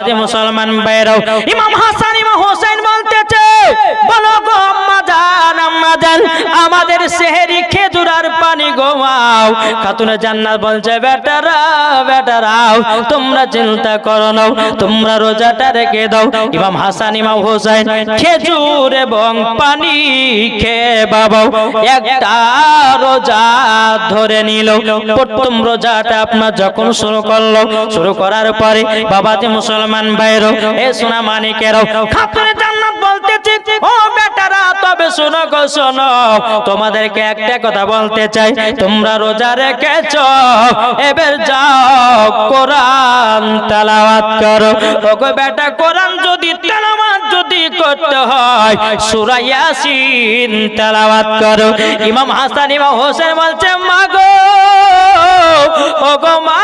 যে মুসলমান ভাইরাও, ইমাম হাসান ইমাম হোসেন বলতেছে, বলো গো আম্মা জান আমাদের সেহরি খেজুর আর পানি গোয়াও। খাতুনে জান্নাত বলছে, বেটারাও তোমরা চিন্তা করো না, তোমরা রোজাটা রেখে দাও। ইমাম হাসান ইমাম হোসেন খেজুর এবং পানি খেয়ে বাবা একটা রোজা ধরে নিল। প্রথম রোজাটা আপনার যখন শুরু করলো, শুরু করার পরে বাবা যে মুসলমান ভাইরো, এ সোনা মানিকেরও, খাতুনে জান্নাত বলতেছে, ও বেটারা তবে শোনো গো শোনো, তোমাদেরকে একটা কথা বলতে চাই, তোমরা রোজা রেখেছো, এবার যাও কোরআন তেলাওয়াত করো। ওগো বেটা, কোরআন যদি তেলাওয়াত যদি করতে হয় সূরা ইয়াসিন তেলাওয়াত করো। ইমাম হাসান ইমাম হোসেন বলছে, মা গো, ওগো মা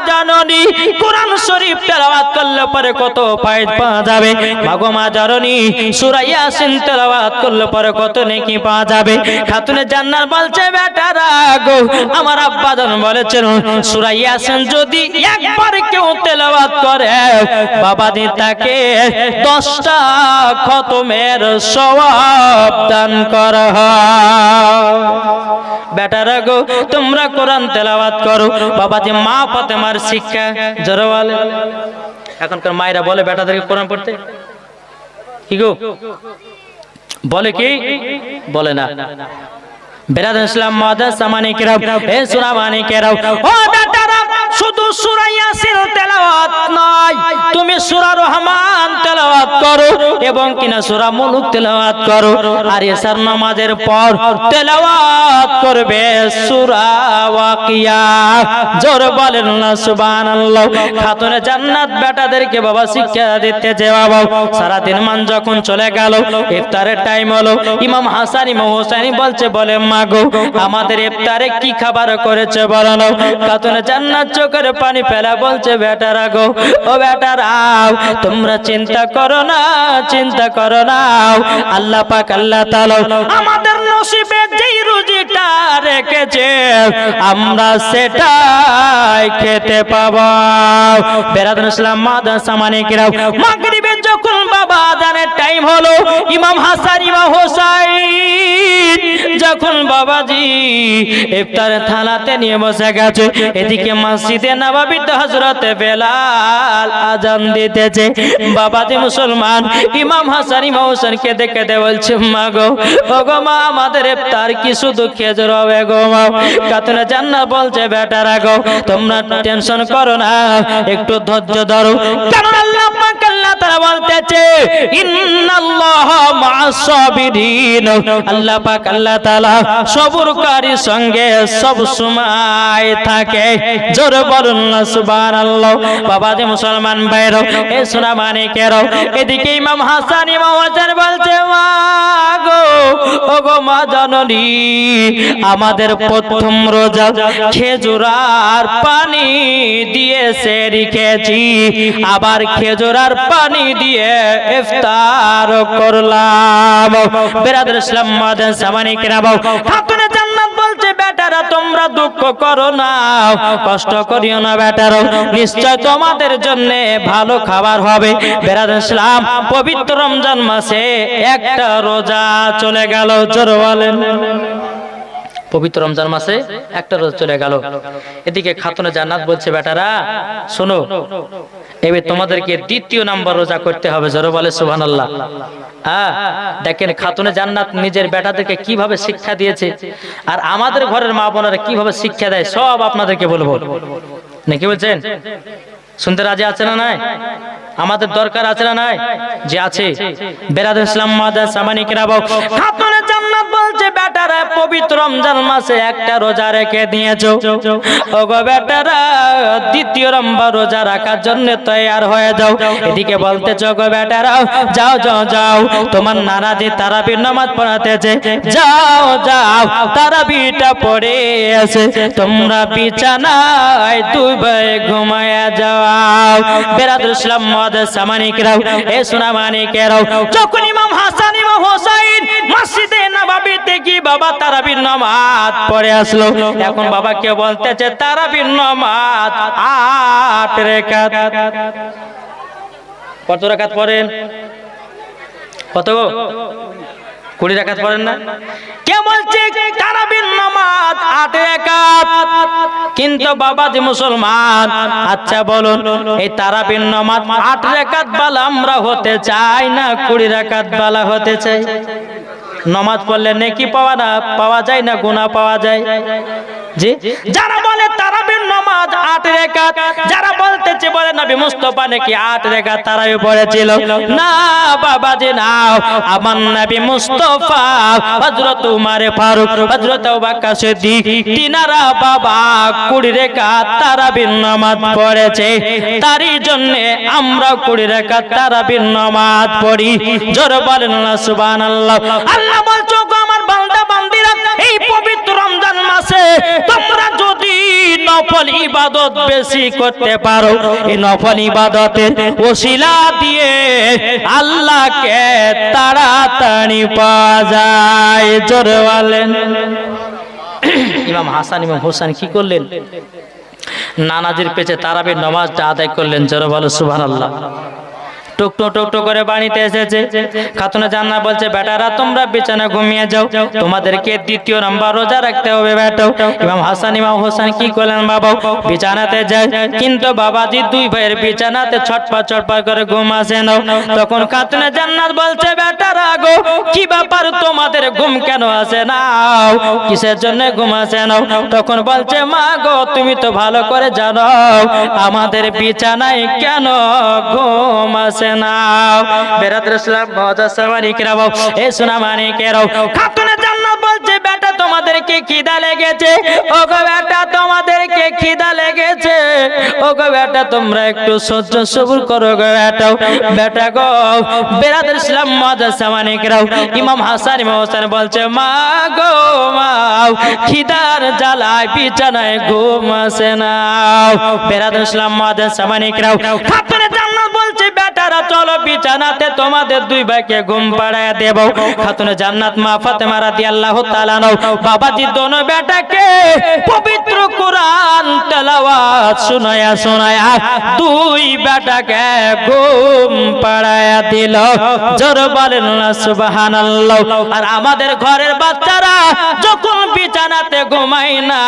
জাননী, কোরআন শরীফ তেলাওয়াত করলে পরে কত ফায়দা পাওয়া যাবে। মাগো মা জাননী, সূরা ইয়াসিন তেলাওয়াত করলে পরে কত নেকি পাওয়া যাবে। খাতুনে জান্নাত বলছে, বেটারা গো, আমার আব্বা জান বলেছেন, সূরা ইয়াসিন যদি একবার কেউ তেলাওয়াত করে বাবাজি তাকে 10টা খতমের সওয়াব দান করা হয়। বেটারা গো, তোমরা কোরআন তেলাওয়াত করো। বাবাজি মা ফাতেমার শিক্ষা জোরে বলে। এখনকার মায়েরা বলে বেটাদেরকে কোরআন পড়তে, কি গো বলে, কি বলে না? বেরাদার ইসলাম মাদ্রাসা মানিকেরাও, এ সূরা মানিকেরাও, ও বেটারা, শুধু সূরা ইয়াসিন তেলাওয়াত নয়, তুমি সূরা রহমান তেলাওয়াত করো এবং কিনা সূরা মুলক তেলাওয়াত করো। আর এশার নামাজের পর তেলাওয়াত করবে সূরা ওয়াকিয়া। জোরে বলেন না সুবহানাল্লাহ। খাতুনে জান্নাত বেটাদেরকে বাবা শিক্ষা দিতে যে বাবা সারা দিন মান যখন চলে গেল, ইফতারের টাইম হলো, ইমাম হাসান ইমাম হোসেন বলছে, বলে মা গো, আমাদের ইফতারে কি খাবার করেছে বলো না। খাতুনে জান্নাত চোখের পানি ফেলা বলছে, বেটারা গো, ও বেটারাও, তোমরা চিন্তা করো না, চিন্তা করো না, আল্লাহ পাক আল্লাহ তাআলা আমাদের নসিবে যেই রুজিটা রেখেছে আমরা সেটাই খেতে পাবো। বেরাদার ইসলাম মাদ্রাসা মানিকেরাও, মাগরিবে যখন বাবা আযানের টাইম হলো, ইমাম হাসান ইমাম হোসেন যখন বাবাজি ইফতারের থালাতে নিয়ে বসে গেছে, এদিকে মসজিদে নববীতে হযরত বেলাল আযান দিতেছে। বাবাজি মুসলমান ইমাম হাসান ইমাম হোসেনকে দেখে বলছে, মা গো, ও গো মা, আমাদের ইফতার কি শুধু খেজুর হবে গো মা? খাতুনে জান্নাত বলছে, বেটারা গো, তোমরা টেনশন করো না, একটু ধৈর্য ধরো, কারণ আল্লাহ পাক আল্লাহ তাআলা বলতেছে, ইন্নাল্লাহা মা'আস সাবিরিন, আল্লাহ পাক আল্লাহ তাআলা সবরকারীর সঙ্গে সব সময় থাকে। জোরে বলুন না সুবহানাল্লাহ। বাবা যে মুসলমান ভাইরা, এ সোনা মানিকেরা, এদিকে ইমাম হাসান ইমাম হোসেন বলছে, মা গো, ও গো মা জাননী, আমাদের প্রথম রোজা খেজুর আর পানি দিয়ে সেহরি খেয়েছি, আবার খেজুর আর পানি দিয়ে ইফতার করলাম। বেরাদার ইসলাম মাদ্রাসা মানিকেরা, খাতুনে জান্নাত বলছে, বেটারা তোমরা দুঃখ করো না, কষ্ট করিও না বেটারা, নিশ্চয় তোমাদের জন্য ভালো খাবার হবে। বেরাদার ইসলাম, পবিত্র রমজান মাসে একটা রোজা চলে গেল। জোরে বলেন, পবিত্র রমজান মাসে একটা রোজা চলে গেল। এদিকে খাতুনে জান্নাত বলছে, বেটারা শোনো, এবার তোমাদেরকে 2য় নাম্বার রোজা করতে হবে। জোরে বলে সুবহানাল্লাহ। দেখেন খাতুনে জান্নাত নিজের বেটাদেরকে কিভাবে শিক্ষা দিয়েছে, আর আমাদের ঘরের মা বোনেরা কিভাবে শিক্ষা দেয় সব আপনাদেরকে বলবো, নাকি বলছেন? শুনতে রাজি আছে না নাই? আমাদের দরকার আছে না নাই? যে আছে। বেরাদার ইসলাম মাদ্রাসা মানিকেরা, খাতুনে জান্নাত বলছে, বেটারা পবিত্র রমজান মাসে একটা রোজা রেখে দিয়েছো, ওগো বেটারা 2য় নম্বর রোজা রাখার জন্য তৈয়ার হয়ে যাও। এদিকে বলতেছ, গো বেটারা যাও যাও যাও, তোমার নানা যে তারাবির নামাজ পড়াতেছে, যাও যাও তারাবিটা পড়ে এসে তোমরা বিছানায় দুবে ঘুমায়া যাও। বেরাদার ইসলাম মাদ্রাসা মানিকেরা, এ সোনা মানিকেরা, যখন ইমাম হাসান ইমাম হোসেন মসজিদে নববীতে কি বাবা তারাবির নামাজ পড়ে আসলো, এখন বাবাকে বলতেছে তারাবির নামাজ 8 রাকাত। কত রাকাত পড়েন? কত গো? 20 রাকাত পড়েন না? কে বলছে তারাবির নামাজ 8 রাকাত? কিন্তু বাবাজি মুসলমান, আচ্ছা বলুন, এই তারাবির নামাজ 8 রাকাত বালা আমরা হতে চাই না 20 রাকাত বালা হতে চাই? নামাজ পড়লে নেকি পাওয়া যায় না গুনাহ পাওয়া যায়? জি, যারা বলে তারাবির নামাজ 8 রাকাত, যারা বলতেছে বলে নবী মুস্তাফা নাকি 8 রাকাত তারাবি পড়েছিল, না বাবাজি না, আমার নবী মুস্তাফা হযরত উমর ফারুক, হযরত আবু বকর সিদ্দিক, তিনারা বাবা 20 রাকাত তারাবির নামাজ পড়েছে। তারই জন্য আমরা 20 রাকাত তারাবির নামাজ পড়ি। জোরে বলেন না সুবহানাল্লাহ। আল্লাহ বলছো গো আমার বান্দা বান্দিরা, এই পবিত্র রমজান মাসে তোমরা যদি নফল ইবাদত বেশি করতে পারো, এই নফল ইবাদতের ওসিলা দিয়ে আল্লাহকে তাড়াতাড়ি পাওয়া যায়। জোরে বলেন। ইমাম হাসান ইমাম হোসেন কি করলেন? নানাজির পেছে তারাবির নামাজটা আদায় করলেন। জোরে বলো সুবহানাল্লাহ। টুকটো টুকটো করে বাড়িতে এসেছে। খাতুনে জান্নাত বলছে, বেটারা তোমরা বিছানা ঘুমিয়ে যাও, তোমাদেরকে 2য় নাম্বার রোজা রাখতে হবে বেটা। ইমাম হাসান ইমাম হোসেন কি করলেন বাবা? বিছানাতে যায়, কিন্তু বাবাজি 2 ভাইয়ের বিছানাতে ছটপট করে ঘুম আসে না। তখন খাতুনে জান্নাত বলছে, বেটারা গো কি ব্যাপার, তোমাদের ঘুম কেন আসে না? কিসের জন্য ঘুম আসে না? তখন বলছে, মা গো তুমি তো ভালো করে জানো আমাদের বিছানায় কেন ঘুম আসে না। বেরাদর ইসলাম মুআজ্জাসামানিকেরাও, এ সোনামানিকেরাও, খাতুনে জান্নাত বলছে, বেটা তোমাদেরকে খিদা লেগেছে, ওগো বেটা তোমাদেরকে খিদা লেগেছে, ওগো বেটা তোমরা একটু সহ্য সবুর করো গো বেটা। বেটা গো বেরাদর ইসলাম মুআজ্জাসামানিকেরাও, ইমাম হাসান ইমাম হোসেন বলছে, মা গো মা খিদার জ্বালায় বিছানায় ঘুম আসে না। বেরাদর ইসলাম মুআজ্জাসামানিকেরাও, খাতুনে জান্নাত বলছে, বেটারা চলো বিছানাতে তোমাদের 2 ভাইকে ঘুম পাড়ায় দেব। খাতুনে জান্নাত মা ফাতেমা রাদিয়াল্লাহু তাআলা বাবাজি দোনো বেটাকে পবিত্র কোরআন তেলাওয়াত শোনায়া 2 বেটাকে ঘুম পাড়ায় দিল। জোরে বলেন না সুবহানাল্লাহ। আর আমাদের ঘরের বাচ্চারা যখন বিছানাতে ঘুমায় না,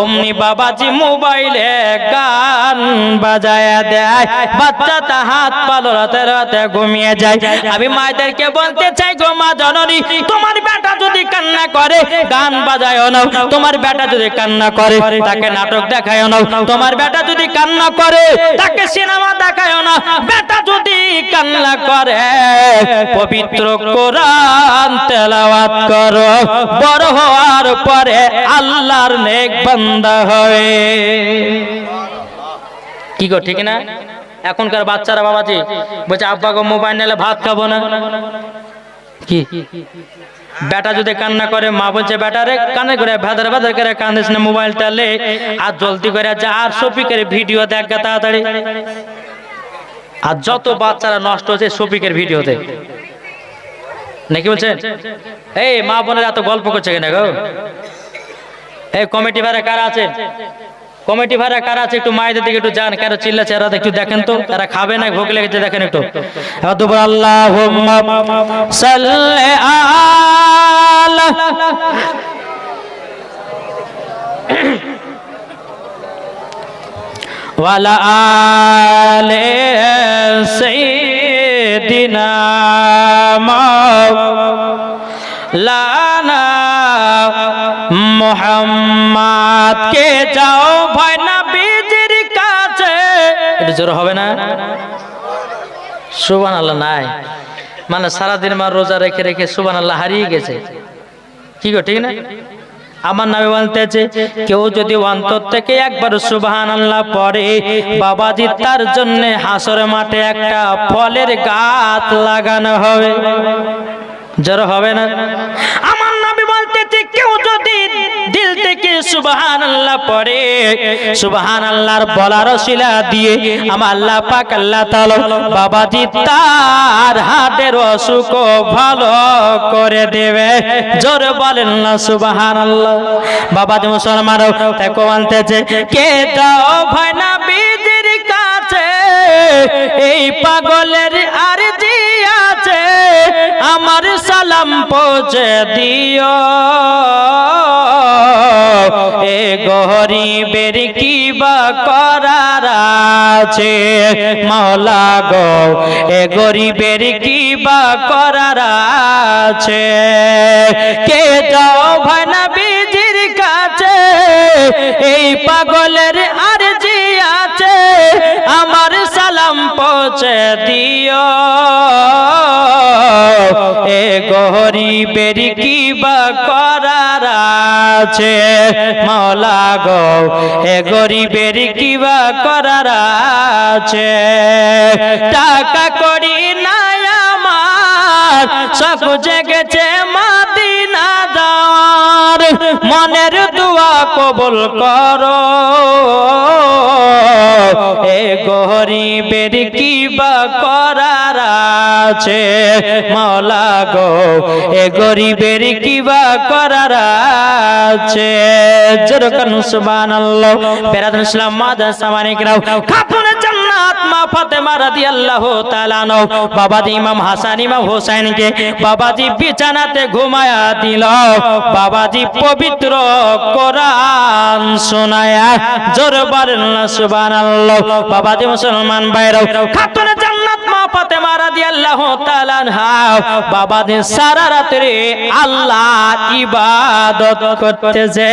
অমনি বাবাজি মোবাইলে গান বাজায়া দেয়, বাচ্চাটা হাত পা লড়াতে ঘুমিয়ে যায়। আমি মায়েদেরকে বলতে চাই গো মা জননী, তোমার বেটা যদি কান্না করে গান বাজায়ও না, তোমার বেটা যদি কান্না করে তাকে নাটক দেখায়ও না, তোমার বেটা যদি কান্না করে তাকে সিনেমা দেখায়ও না। বেটা যদি কান্না করে পবিত্র কোরআন তেলাওয়াত করো, বড় হওয়ার পরে আল্লাহর নেক বান্দা হবে। কি গো ঠিক না? এখনকার বাচ্চারা বাবাজি বলছে, আব্বা গো মোবাইল নিলে ভাত খাবো না। কি বেটা যদি কান্না করে, মা বলছে, বেটারে কানে করে ভেদার ভেদার করে কান্দিস না, মোবাইলটা লে আর জলদি করে যা আর শফিকের ভিডিও দেখ তাড়াতাড়ি। আর যত বাচ্চারা নষ্ট হচ্ছে শফিকের ভিডিওতে, নাকি বলছেন? এই মা বোনের এত গল্প করছে কেন গো? এই কমিটি ভাড়া কারা আছে? কমিটি ভাড়া কারা আছে? একটু মায়েদের দিকে একটু যান, কারো চিল্লাছে এরা একটু দেখেন তো, তারা খাবে না ভোগ লেগেছে দেখেন একটু। আল্লাহুম্মা সাল্লি আলা ওয়ালা আলে সাইয়্যিদিনা মাওলানা মুহাম্মদ কে যাও ভাই নবীজির কাছে। এটা জোর হবে না? সুবহানাল্লাহ নাই, মানে সারাদিন মা রোজা রেখে রেখে সুবহানাল্লাহ হারিয়ে গেছে। কি গো ঠিক না? আমার নবী বলতেছে, কেউ যদি অন্তর থেকে একবার সুবহানাল্লাহ পড়ে, বাবাজি তার জন্য হাসর মাঠে একটা ফলের গাছ লাগানো হবে। জোর হবে না? আমার নবী বলতেছে, কেউ যদি দিল থেকে সুবহানাল্লাহ পড়ে, সুবহানাল্লাহর বলার ওসিলা দিয়ে আমার আল্লাহ পাক আল্লাহ তাআলা বাবাজি তার হার্টের অসুখ ভালো করে দেবে। জোরে বলেন না সুবহানাল্লাহ। বাবাজি মুসলমানও তাকে বলতেছে, কে যাও ভাই নবীজির কাছে, আছে, এই পাগলের আরজি আছে, আমার সালাম পৌঁছে দিও। এ গরিবের কি বা করার আছে মাওলা গো, এ গরিবের কি বা করার আছে। কে যাও ভাই নবীজির কাছে, এই পাগলের আরজি আছে, আমার সালাম পৌঁছে দিও। এ গরিবের কি বা করার আছে মাওলা গো, এ গরিবের কি বা করার আছে। টাকা করি নাই আমার, সব জেগেছে মদিনা যাওয়ার, মনের দোয়া কবুল করো। এ গরিবের কি বা করার আছে মাওলা গো, এ গরিবের কি বা করার আছে। যেরকম সুবহানাল্লাহ। বেরাদুল ইসলাম মাদ্রাসা মানিকরাও, খাতুনে জান্নাত মা ফাতেমা রাদিয়াল্লাহু তাআলা আনহা বাবাজি ইমাম হাসান ইমাম হোসেনকে বাবাজি বিছানাতে ঘুমায়া দিল। বাবাজি পবিত্র কোরআন শোনায়া, জোরে বলেন না সুবহানাল্লাহ। বাবাজি মুসলমান ভাইরাও, খাতুনে জান্নাত মা ফাতেমা রাদিয়াল্লাহু তাআলা আনহা বাবাজি সারা রাত্রি আল্লাহর ইবাদত করতেছে,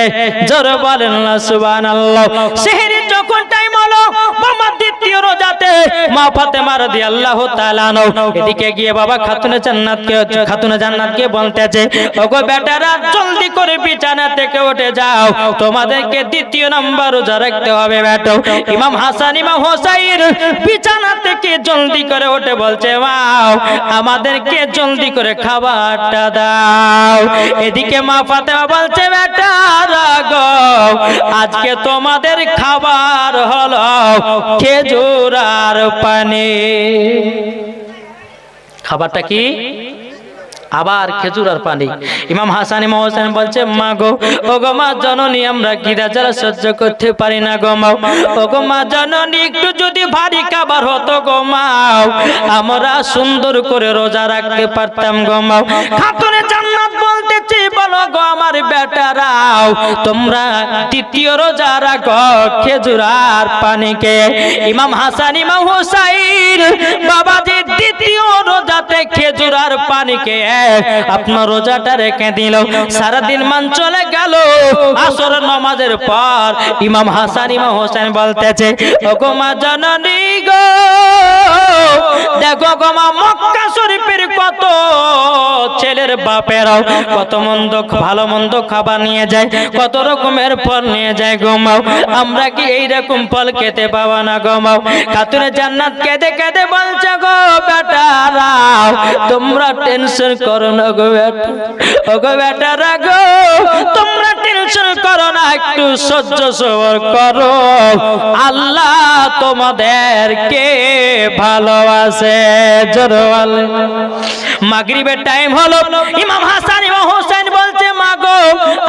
জোরে বলেন না সুবহানাল্লাহ। সেহরি যখন টাইম হলো বাবা দ্বিতীয় রোজাতে মা ফাতেমা রাদিয়াল্লাহু তাআলা আনহা এদিকে গিয়ে বাবা খাতুনে জান্নাতকে বলতেছে, ওগো বেটারা জলদি করে বিছানা থেকে উঠে যাও, তোমাদেরকে দ্বিতীয় নাম্বার রোজা রাখতে হবে বেটো। ইমাম হাসান ইমাম হোসেন বিছানা থেকে জলদি করে উঠে বলছে, মাও আমাদেরকে জলদি করে খাবারটা দাও। এদিকে মা ফাতেমা বলছে, বেটারা গো আজকে তোমাদের খাবার হলো খেজুর আর পানি। খাবারটা কি? আবার খেজুর আর পানি। ইমাম হাসান ইমাম হোসেন বলছে, মা গো, ও গো মা জননী, আমরা গিরা যারা সহ্য করতে পারি না গো মা। ও গো মা জননী, একটু যদি ভারী খাবার হতো গো মা, আমরা সুন্দর করে রোজা রাখতে পারতাম গো মা। খাতুনে জান্নাত বলতেছি, বলো গো আমার বেটারাও, তোমরা তৃতীয় রোজা রাখো খেজুর আর পানিকে। ইমাম হাসান ইমাম হোসেন বাবাজি দ্বিতীয় রোজাতে খেজুর আর পানিকে আপনার রোজাটা রেখে দিল। সারাদিন মান চলে গেল। আসর নামাজের পর ইমাম হাসান ইমাম হোসেন বলতেছে, ওগো মা জননী গো, দেখো গো মা মক্কা শরীফের কত ছেলের বাপেরাও কত মন্দ ভালো মন্দ খাবার নিয়ে যায়, কত রকমের ফল নিয়ে যায় গো মা, আমরা কি এইরকম ফল খেতে পাবো না গো মা। খাতুনে জান্নাত কেঁদে কেঁদে বলছে, গো বেটারাও তোমরা টেনশন করো না গো বেটা, ও গো বেটারা গো তোমরা টেনশন করো না, একটু সহ্য সবর করো, আল্লাহ তোমাদেরকে ভালোবাসে। জোরে বলেন। মাগরিবের টাইম হলো। ইমাম হাসান ইমাম হোসেন বলছে, মা গো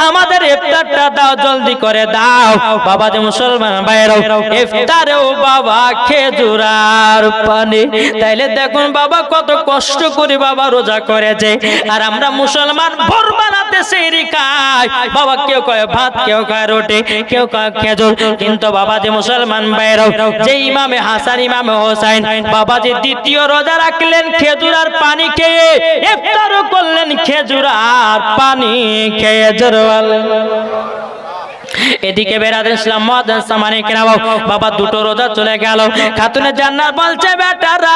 আমাদের ইফতারটা দাও, জলদি করে দাও। বাবা যে মুসলমান ভাইরাও, ইফতারেও বাবা খেজুর আর পানি। তাইলে দেখুন বাবা কত কষ্ট করে বাবা রোজা করেছে, আর আমরা মুসলমান ভোর বানাতে সেহরি খাই। বাবা কেউ কয় ভাত, কেউ কয় রুটি, কেউ কয় খেজুর। কিন্তু বাবা যে মুসলমান ভাইরাও, যে ইমামে হাসান ইমামে হোসেন বাবা যে দ্বিতীয় রোজা রাখলেন খেজুর আর পানি খেয়ে, ইফতারও করলেন খেজুর আর পানি খেয়ে। জোরে বলেন। এদিকে বেরাদুল ইসলাম মাদ্রাসা মানিকরাও, বাবা দুটো রোজা চলে গেল। খাতুনে জান্নাত বলছে, বেটারা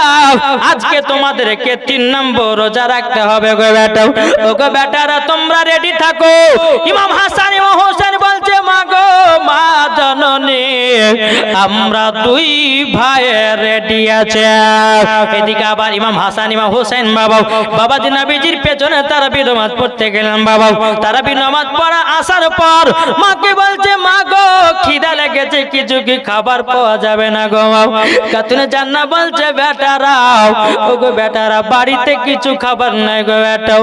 আজকে তোমাদেরকে 3 নম্বর রোজা রাখতে হবে গো বেটা। ও গো বেটারা তোমরা রেডি থাকো। ইমাম হাসান ইমাম হোসেন বলছে, মা গো মা জননী, আমরা 2 ভাই রেডি আছে। এদিকে আবার ইমাম হাসান ইমাম হোসেন বাবাজি নবীজির পেছনে তারাবি নামাজ পড়তে গেলেন। বাবা তারাবি নামাজ পড়া আসার পর মাকে বলছে, মা গো খিদা লেগেছে, কিছু কি খাবার পাওয়া যাবে না গো মা। খাতুনে জান্নাত বলছে, বেটারাও ও গো বেটারা বাড়িতে কিছু খাবার নাই গো বেটাও,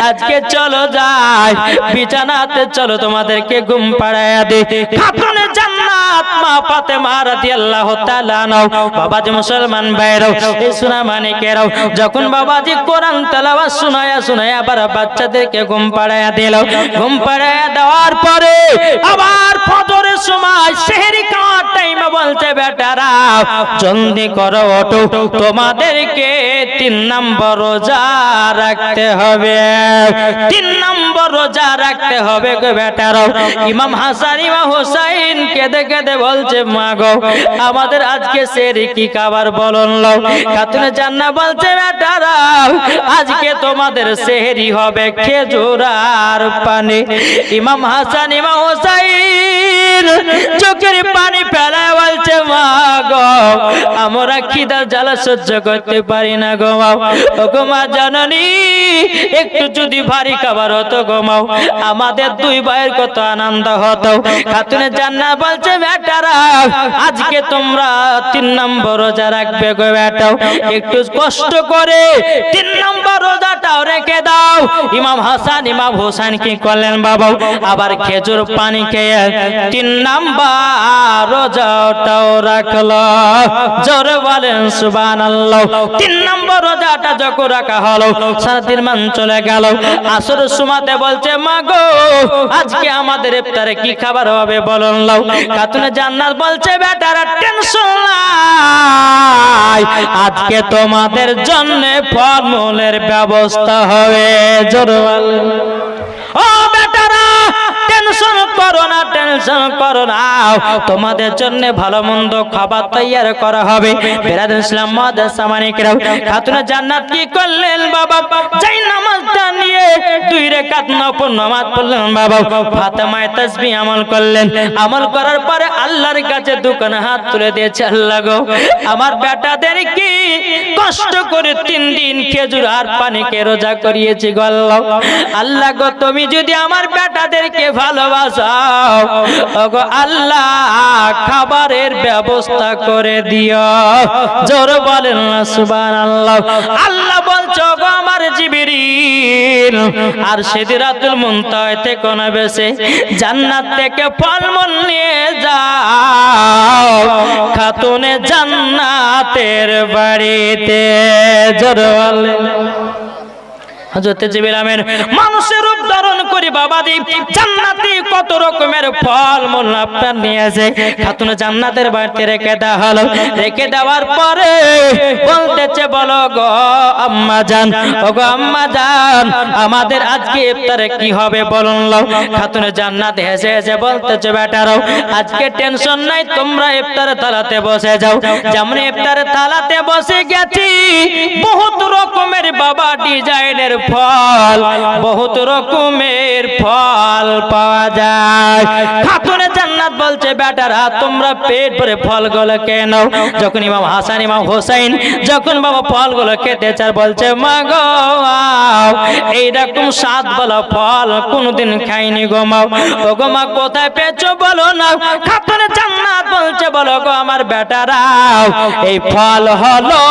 আজকে চলো যাই বিছানাতে, চলো তোমাদেরকে ঘুম পাড়ায়া দে। খাতুনে জান্নাত জান্নাত মা ফাতেমা রাদিয়াল্লাহু তাআলা আনহা। বাবাজি মুসলমান ভাইরাও, এই সোনা মানিকেরাও, যখন বাবাজি কোরআন তেলাওয়াত শোনায়া আবার বাচ্চাদেরকে ঘুম পাড়ায়া দিল। ঘুম পাড়ায়া দেওয়ার পরে আবার ফজরের সময় সেহরি খাওয়ার টাইমে বলছে, বেটারা জলদি করো, ওঠো, তোমাদেরকে 3 নম্বর রোজা রাখতে হবে। 3 নম্বর রোজা রাখতে হবে গো বেটারা। ইমাম হাসান ইমাম হোসেন কেঁদে কেঁদে বলছে, মা গো আমাদের আজকে সেহরি কি খাবার বলুন। খাতুনে জান্নাত বলছে, বেটারা আজকে তোমাদের সেহরি হবে খেজুর আর পানি। ইমাম হাসান ইমাম হোসেন চোখের পানি ফেলায় বলছে, মা গো আমরা খিদার জ্বালা সহ্য করতে পারি না গো মা। ও গো মা জাননি, একটু যদি ভারী খাবার হতো গো মা, আমাদের 2 ভাইয়ের কত আনন্দ হতো। খাতুনে জান্নাত বলছে, বেটারা আজকে তোমরা 3 নম্বর রোজা রাখবে গো বেটাও, একটু কষ্ট করে 3 নম্বর রোজাটাও রেখে দাও। ইমাম হাসান ইমাম হোসেন কি করলেন বাবা, আবার খেজুর পানি খেয়ে 3 নম্বর রোজাটাও রাখলো। জোরে বলেন সুবহানাল্লাহ। 3 নম্বর রোজাটা যখন রাখা হলো, সারাদিন মান চলে গেল। আসর সুমাতে বলছে, মা গো আজকে আমাদের ইফতারে কি খাবার হবে বলুন। খাতুনে জান্নাত বলছে, বেটারা টেনশন নাই, আজকে তোমাদের জন্য ফলমূলের ব্যবস্থা হবে। জোরে বলেন। ও বেটারা টেনশন করো না, টেনশন করো না, তোমাদের জন্য ভালো মন্দ খাবার তৈরি করা হবে। বিরাদর ইসলাম মাদ্রাসা মানিকরাও, খাতুনে জান্নাত কি করলেন বাবা, যাই নামাজটা নিয়ে 2 রাকাত নফল নামাজ পড়লেন বাবা। ফাতেমায়ে তাসবিহ আমল করলেন। আমল করার পরে আল্লাহর কাছে দুখানা হাত তুলে দিয়েছে, আল্লাহ গো আমার বেটাদের কি কষ্ট করে 3 দিন খেজুর আর পানিকে রোজা করিয়েছি গো আল্লাহ। আল্লাহ গো তুমি যদি আমার বেটাদেরকে ভালোবাসাও, ওগো আল্লাহ খাবারের ব্যবস্থা করে দিও। জোরে বলেন না সুবহানাল্লাহ। আল্লাহ বলছো, ওগো আমার জিবরিল আর সিদরাতুল মুনতাহাতে কোন বেশে জান্নাত থেকে ফলমূল নিয়ে যাও খাতুনে জান্নাতের বাড়িতে। জোরে বলেন। হযরত জিবরিল আমিন মানুষের রূপ ধারণ করে বাবাজি জান্নাতি কত রকমের ফল মূল আপনার নিয়ে আসে খাতুনে জান্নাতের বাড়িতে রেখে দেওয়া হলো। রেখে দেওয়ার পরে বলতেছে, বলো গো আম্মা জান, ও গো আম্মা জান আমাদের আজকে ইফতারে কি হবে বলুন। খাতুনে জান্নাত হেসে হেসে বলতেছে, বেটারাও আজকে টেনশন নাই, তোমরা ইফতারে তালাতে বসে যাও। যেমন ইফতারে তালাতে বসে গেছি, বহুত রকমের বাবা ডিজাইনের ফল, বহুত রকমের ফল পাওয়া যায়। খাতুনে জান্নাত বলছে, বেটারা তোমরা পেট ভরে ফলগুলো কেন। যখন ইমাম হাসান ইমাম হোসেন যখন বাবা ফলগুলো খেতে চায়, বলছে, মা গো এইরকম স্বাদ বলা ফল কোনদিন খাইনি গো মা। ও গো মা কোথায় পেয়েছো বলো না। খাতুনে জান্নাত বলছে, বলো গো আমার বেটারা এই ফল হলো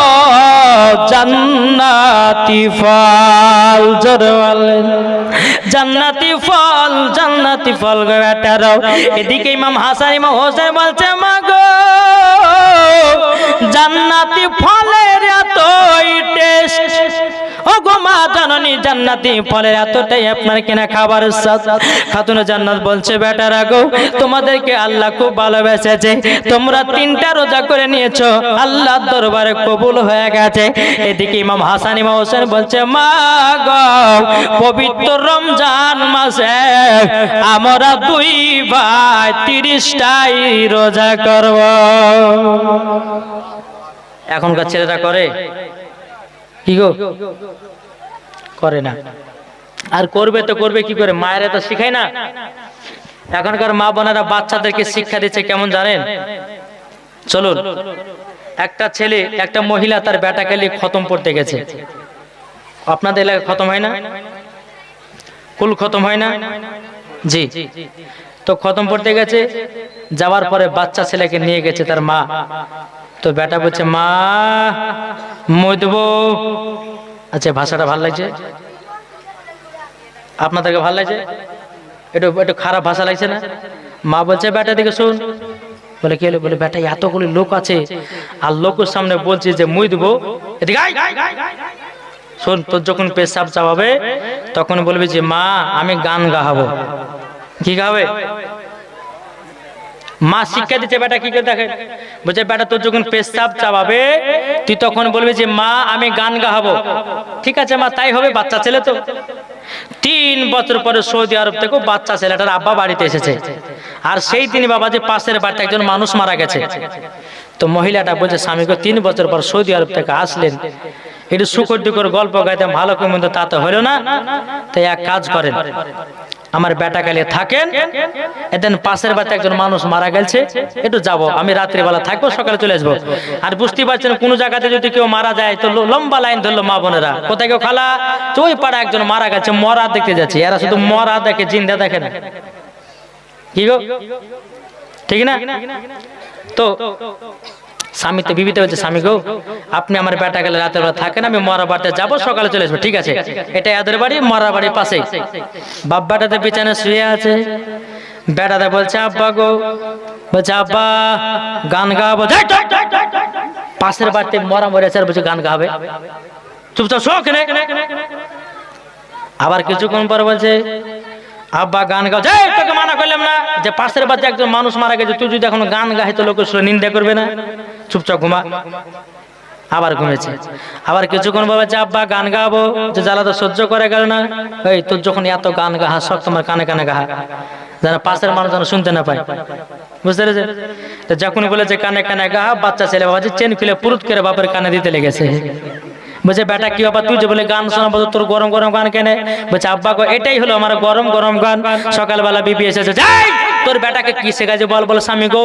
জান্নাতি ফল। জোরে বলেন জান্নাতি ফল, জান্নাতি ফল গো বেটারা। এদিকে ইমাম হাসান ইমাম হোসেন বলছে, মা গো জান্নাতি ফলের এতই টেস্ট, ও গো মা জাননি জান্নাতি ফলের এতটাই আপনার কিনা খাবার স্বাদ। খাতুনে জান্নাত বলছে, বেটারা গো তোমাদেরকে আল্লাহ খুব ভালোবেসেছে, তোমরা 3টা রোজা করে নিয়েছো, আল্লাহর দরবারে কবুল হয়ে গেছে। এদিকে ইমাম হাসান ইমাম হোসেন বলছে, মা গো পবিত্র রমজান মাসে আমরা 2 ভাই 30টাই রোজা করব। এখনকার ছেলেরা করে কি গো? করে না। আর করবে তো করবে কি করে, মায়েরা তো শিখায় না। এখনকার মা বোনেরা বাচ্চাদেরকে শিক্ষা দিচ্ছে কেমন জানেন? চলুন, একটা ছেলে একটা মহিলা তার বেটাকে নিয়ে খতম পড়তে গেছে। আপনাদের এলাকায় খতম হয় না? কুল খতম হয় না? জি। তো খতম পড়তে গেছে, যাওয়ার পরে বাচ্চা ছেলেকে নিয়ে গেছে তার মা। তো বেটা বলছে, মা মই দেবো। আচ্ছা ভাষাটা ভালো লাগছে আপনাদেরকে? ভালো লাগছে? একটু একটু খারাপ ভাষা লাগছে না? মা বলছে, বেটা দিকে শুন, বলে কি হলো? বলে বেটা এতগুলো লোক আছে আর লোকের সামনে বলছি যে মুই দেবো, এদিকে আয়। শোন, তোর যখন পেশাব চাপাবে তখন বলবি যে মা আমি গান গাহাবো। কি গাবে? মা শিক্ষা দিচ্ছে বেটা কি করে দেখে, বলছে বেটা তোর যখন পেশাব চাপাবে তুই তখন বলবি যে মা আমি গান গাহাবো। ঠিক আছে মা, তাই হবে। বাচ্চা ছেলে তো। 3 বছর পরে সৌদি আরব থেকে বাচ্চা ছেলেটার আব্বা বাড়িতে এসেছে, আর সেই দিন বাবা যে পাশের বাড়িতে একজন মানুষ মারা গেছে। তো মহিলাটা বলছে স্বামীকে 3 বছর পর সৌদি আরব থেকে আসলেন, একটু সুখর দুঃখের গল্প গাইতাম, ভালো করে মন্দ তা তো হলো না, তাই এক কাজ করেন, আমার বেটা কালে থাকেন, এদিন পাশের বাড়িতে একজন মানুষ মারা গেছে, একটু যাব, আমি রাত্রিবেলা থাকবো, সকালে চলে আসবো। আর বুঝতে পারছেন কোন জায়গাতে যদি কেউ মারা যায় তো লম্বা লাইন ধরলো মা বোনেরা, কোথায় কেউ খালা তো ওই পাড়া একজন মারা গেছে, মরা দেখতে যাচ্ছে। এরা শুধু মরা দেখে, জিন্দা দেখে না। কি গো, ঠিক না? তো স্বামী তো বিবিতে বলছে স্বামী গো আপনি আমার বেটা গেলে রাতের বেলা থাকেন, আমি মরা বাড়িতে যাবো, সকালে চলে আসবো। ঠিক আছে, এটা এদের বাড়ি, মরা বাড়ির পাশেই। বাপ বেটাতে বিছানে শুয়ে আছে, বেটাতে বলছে আব্বা গো, বলছে আব্বা গান গাবো। পাশের বাড়িতে মরা মরে আছে, বলছে গান গাবে, চুপচাপ শোক। আবার কিছুক্ষণ পর বলছে আব্বা গান গাও। তোকে মানা করলাম না যে পাশের বাড়িতে একজন মানুষ মারা গেছে, তুই যদি এখন গান গাই তো লোকের নিন্দা করবে না, চুপচাপ ঘুমা। আবার ঘুমেছে। আবার কিছুক্ষণ বলছে আব্বা গান গাবো, যে জ্বালা তো সহ্য করে গেল না, এই তোর যখন এত গান গাহা সব তোমার কানে কানে গাহা, যারা পাশের মানুষ যেন শুনতে না পায়, বুঝতে পেরেছে? তো যখন বলেছে কানে কানে গাহা, বাচ্চা ছেলে বাবা চেন খুলে পুরুত করে বাপের কানে দিতে লেগেছে। বলছে বেটা কি বাবা তুই যে বলে গান শোনাবো, তোর গরম গরম গান কেনে? বলছে আব্বা গো এটাই হলো আমার গরম গরম গান, সকালবেলা বিবি এসেছে, যাই তোর বেটাকে কি শেখাচ্ছে বল। বলে স্বামী গো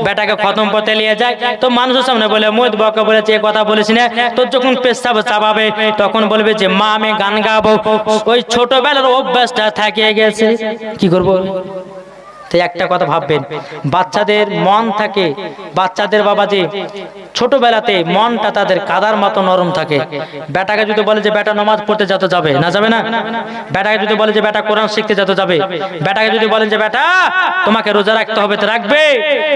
বেটাকে খতম পথে নিয়ে যায়, তো মানুষের সামনে বলে মদ বকে বলেছে এ কথা বলিস না, তোর যখন পেশাব চাপাবে তখন বলবে যে মা আমি গান গাবো। ওই ছোটবেলার অভ্যাসটা থাকিয়ে গেছে, কি করবো? তো একটা কথা ভাববেন, বাচ্চাদের মন থাকে, বাচ্চাদের বাবাজি ছোটবেলাতে মনটা তাদের কাদার মতো নরম থাকে। বেটাকে যদি বলে যে বেটা নামাজ পড়তে যত যাবে না, যাবে না। বেটাকে যদি বলে যে বেটা কোরআন শিখতে যত যাবে, বেটাকে যদি বলেন যে বেটা তোমাকে রোজা রাখতে হবে তো রাখবে।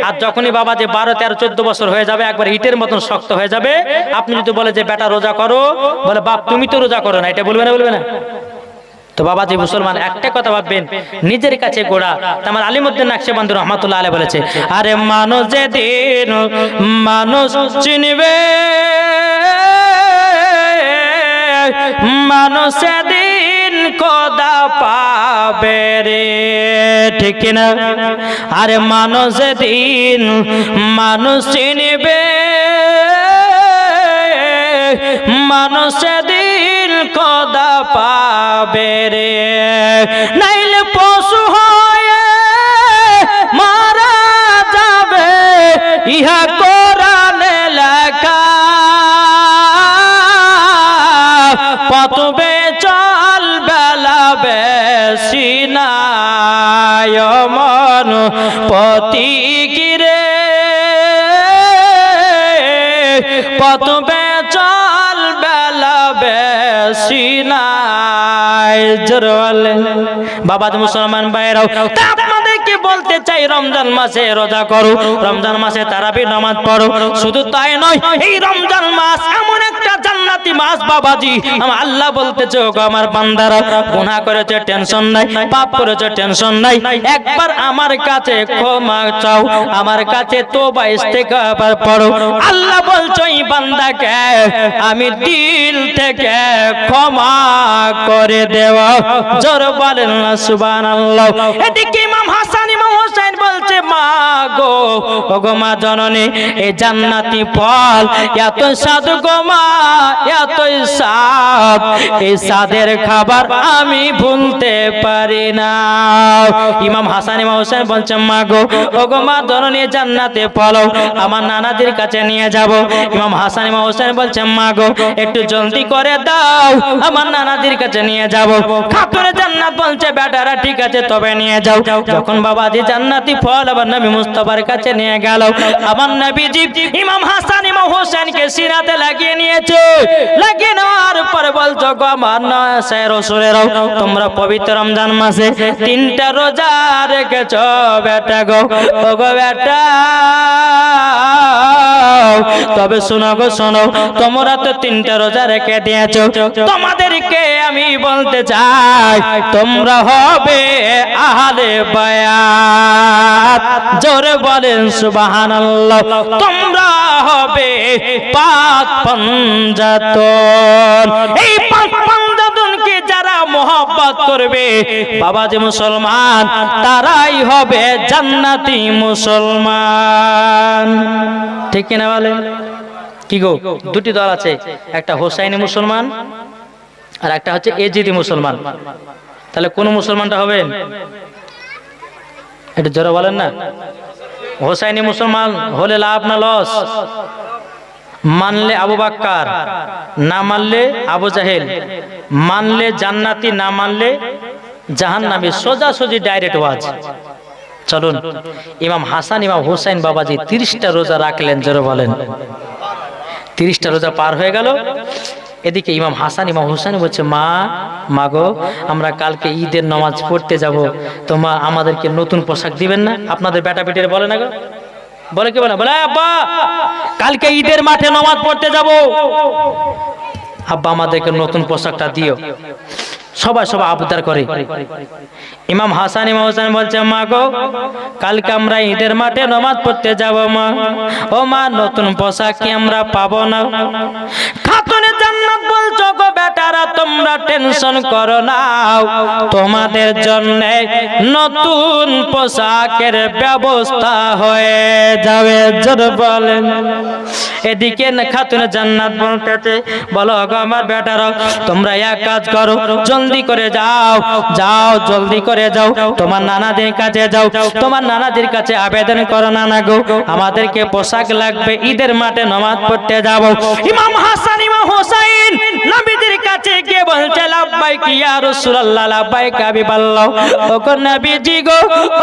আর যখনই বাবা যে 12, 13, 14 বছর হয়ে যাবে, একবার ইটের মতন শক্ত হয়ে যাবে, আপনি যদি বলে যে বেটা রোজা করো, বলে বাপ তুমি তো রোজা করো না, এটা বলবে না, বলবে না? তো বাবাজি মুসলমান একটা কথা ভাববেন, নিজের কাছে গোড়া। আমার আলিমউদ্দিন নকশবন্দি রহমাতুল্লাহ আলাইহি বলেছে, আরে মানুষ যেদিন মানুষ চিনবে, মানুষ সেদিন খোদা পাবে রে, ঠিক না? আরে মানুষ যেদিন মানুষ চিনবে, মানুষ সেদিন খোদা পাবে রে, নাইলে পশু হয়ে মারা যাবে, ইহা কোরআনে লেখা। পথবে চল বেলা বেশি নাই, মন পতি গিরে পথবে চল বেলা বেশি নাই। জোরে বাবা মুসলমান ভাইরাও, আপনাদেরকে বলতে চাই রমজান মাসে রোজা করো, রমজান মাসে তারাবি নামাজ পড়ো। শুধু তাই নয়, এই রমজান মাস এমন একটা জান্নাতি মাস বাবাজি, আমার আল্লাহ বলতেছে ওগো আমার বান্দারা, গুনাহ করেছে টেনশন নাই, পাপ করেছে টেনশন নাই, একবার আমার কাছে ক্ষমা চাও, আমার কাছে তওবা ইস্তেগফার পড়ো। আল্লাহ বলছে এই বান্দাকে আমি দিল থেকে ক্ষমা করে দেওয়া। জোর বলেন না সুবহানাল্লাহ। এদিকে ইমাম হাসান ইমাম হোসেন বলছে মা গো, ওগো মা জননী, এই জান্নাতি ফল এত স্বাদ গো মা, এতই স্বাদ, এই স্বাদের খাবার আমি ভুলতে পারি না। ইমাম হাসান ইমাম হোসেন বলছে মা গো, ওগো মা জননী, জান্নাতে ফল আমার নানাদের কাছে নিয়ে যাব। ইমাম হাসান ইমাম হোসেন বলছে মা গো একটু জলদি করে দাও, আমার নানাদের কাছে নিয়ে যাব। খাতুনে জান্নাত বলছে বেটারা ঠিক আছে তবে নিয়ে যাও। যখন বাবাজি জান্নাতি ফল আবার নবী মুস্তাফার কাছে নিয়ে গেল। আমার নবীজি ইমাম হাসান ইমাম হোসেনকে সিনাতে লাগিয়ে নিয়েছে। লাগিয়ে নেওয়ার পরে বলছো গো আমার নয় রাসূলেরাও, তোমরা পবিত্র রমজান মাসে 3টা রোজা রেখেছো বেটা গো। ও গো বেটা, তবে শোনো গো শোনো, তোমরা তো 3টা রোজা রেখে দিয়েছো, তোমাদেরকে আমি বলতে চাই তোমরা হবে আহলে বায়াত। জোরে বলেন সুবহানাল্লাহ। তোমরা হবে পাক পাঞ্জাতন। এই পাক পাঞ্জাতনকে যারা মোহাব্বত করবে বাবাজি মুসলমান, তারাই হবে জান্নাতি মুসলমান। ঠিক কিনা বলেন? কি গো, দুটি দল আছে, একটা হোসাইনি মুসলমান আর একটা হচ্ছে এজিদি মুসলমান। তাহলে কোন মুসলমানটা হবেন? এটা জোরে বলেন না। হোসাইনি মুসলমান হলে লাভ না লস? মানলে আবু বাক্কার, না মানলে আবু জাহেল, মানলে জান্নাতি, না মানলে জাহান্নামী। সোজাসুজি ডাইরেক্ট ওয়াজ। চলুন, ইমাম হাসান ইমাম হোসেন বাবাজি 30টা রোজা রাখলেন। জোরে বলেন। 30টা রোজা পার হয়ে গেল। এদিকে ইমাম হাসান ইমাম হোসেন বলছে, মা গো, আমরা কালকে ঈদের নামাজ পড়তে যাব, তো মা আমাদেরকে নতুন পোশাক দিবেন না? আপনাদের বেটা বেটিরা বলে না গো? বলে কি বলে? বলে আব্বা কালকে ঈদের মাঠে নামাজ পড়তে যাব, আব্বা আমাদেরকে নতুন পোশাকটা দিও। সবাই আবদার করে। ইমাম হাসান ইমাম হোসেন বলছে, মা গো কালকে আমরা ঈদের মাঠে নামাজ পড়তে যাব মা। ও মা, নতুন পোশাক কি আমরা পাবো না? খাতুনে জান্নাত বলছো গো বেটারা, তোমরা টেনশন করো না, তোমাদের জন্য নতুন পোশাকের ব্যবস্থা হয়ে যাবে। জোরে বলেন। এদিকে খাতুনে জান্নাত বলতেছে, বলো গো আমার বেটারা, তোমরা এক কাজ করো, জলদি করে যাও, জলদি করে যাও, তোমার নানাদের কাছে যাও, তোমার নানাদের কাছে আবেদন করো, নানা গো আমাদেরকে পোশাক লাগবে, ঈদের মাঠে নামাজ পড়তে যাব। ইমাম হাসান ইমাম হোসেন নবীদের কাছে গিয়ে বলছে, লাব্বাইক ইয়া রাসূলুল্লাহ, লাব্বাইক হাবিবাল্লাহ। ও গো নবীজি গো,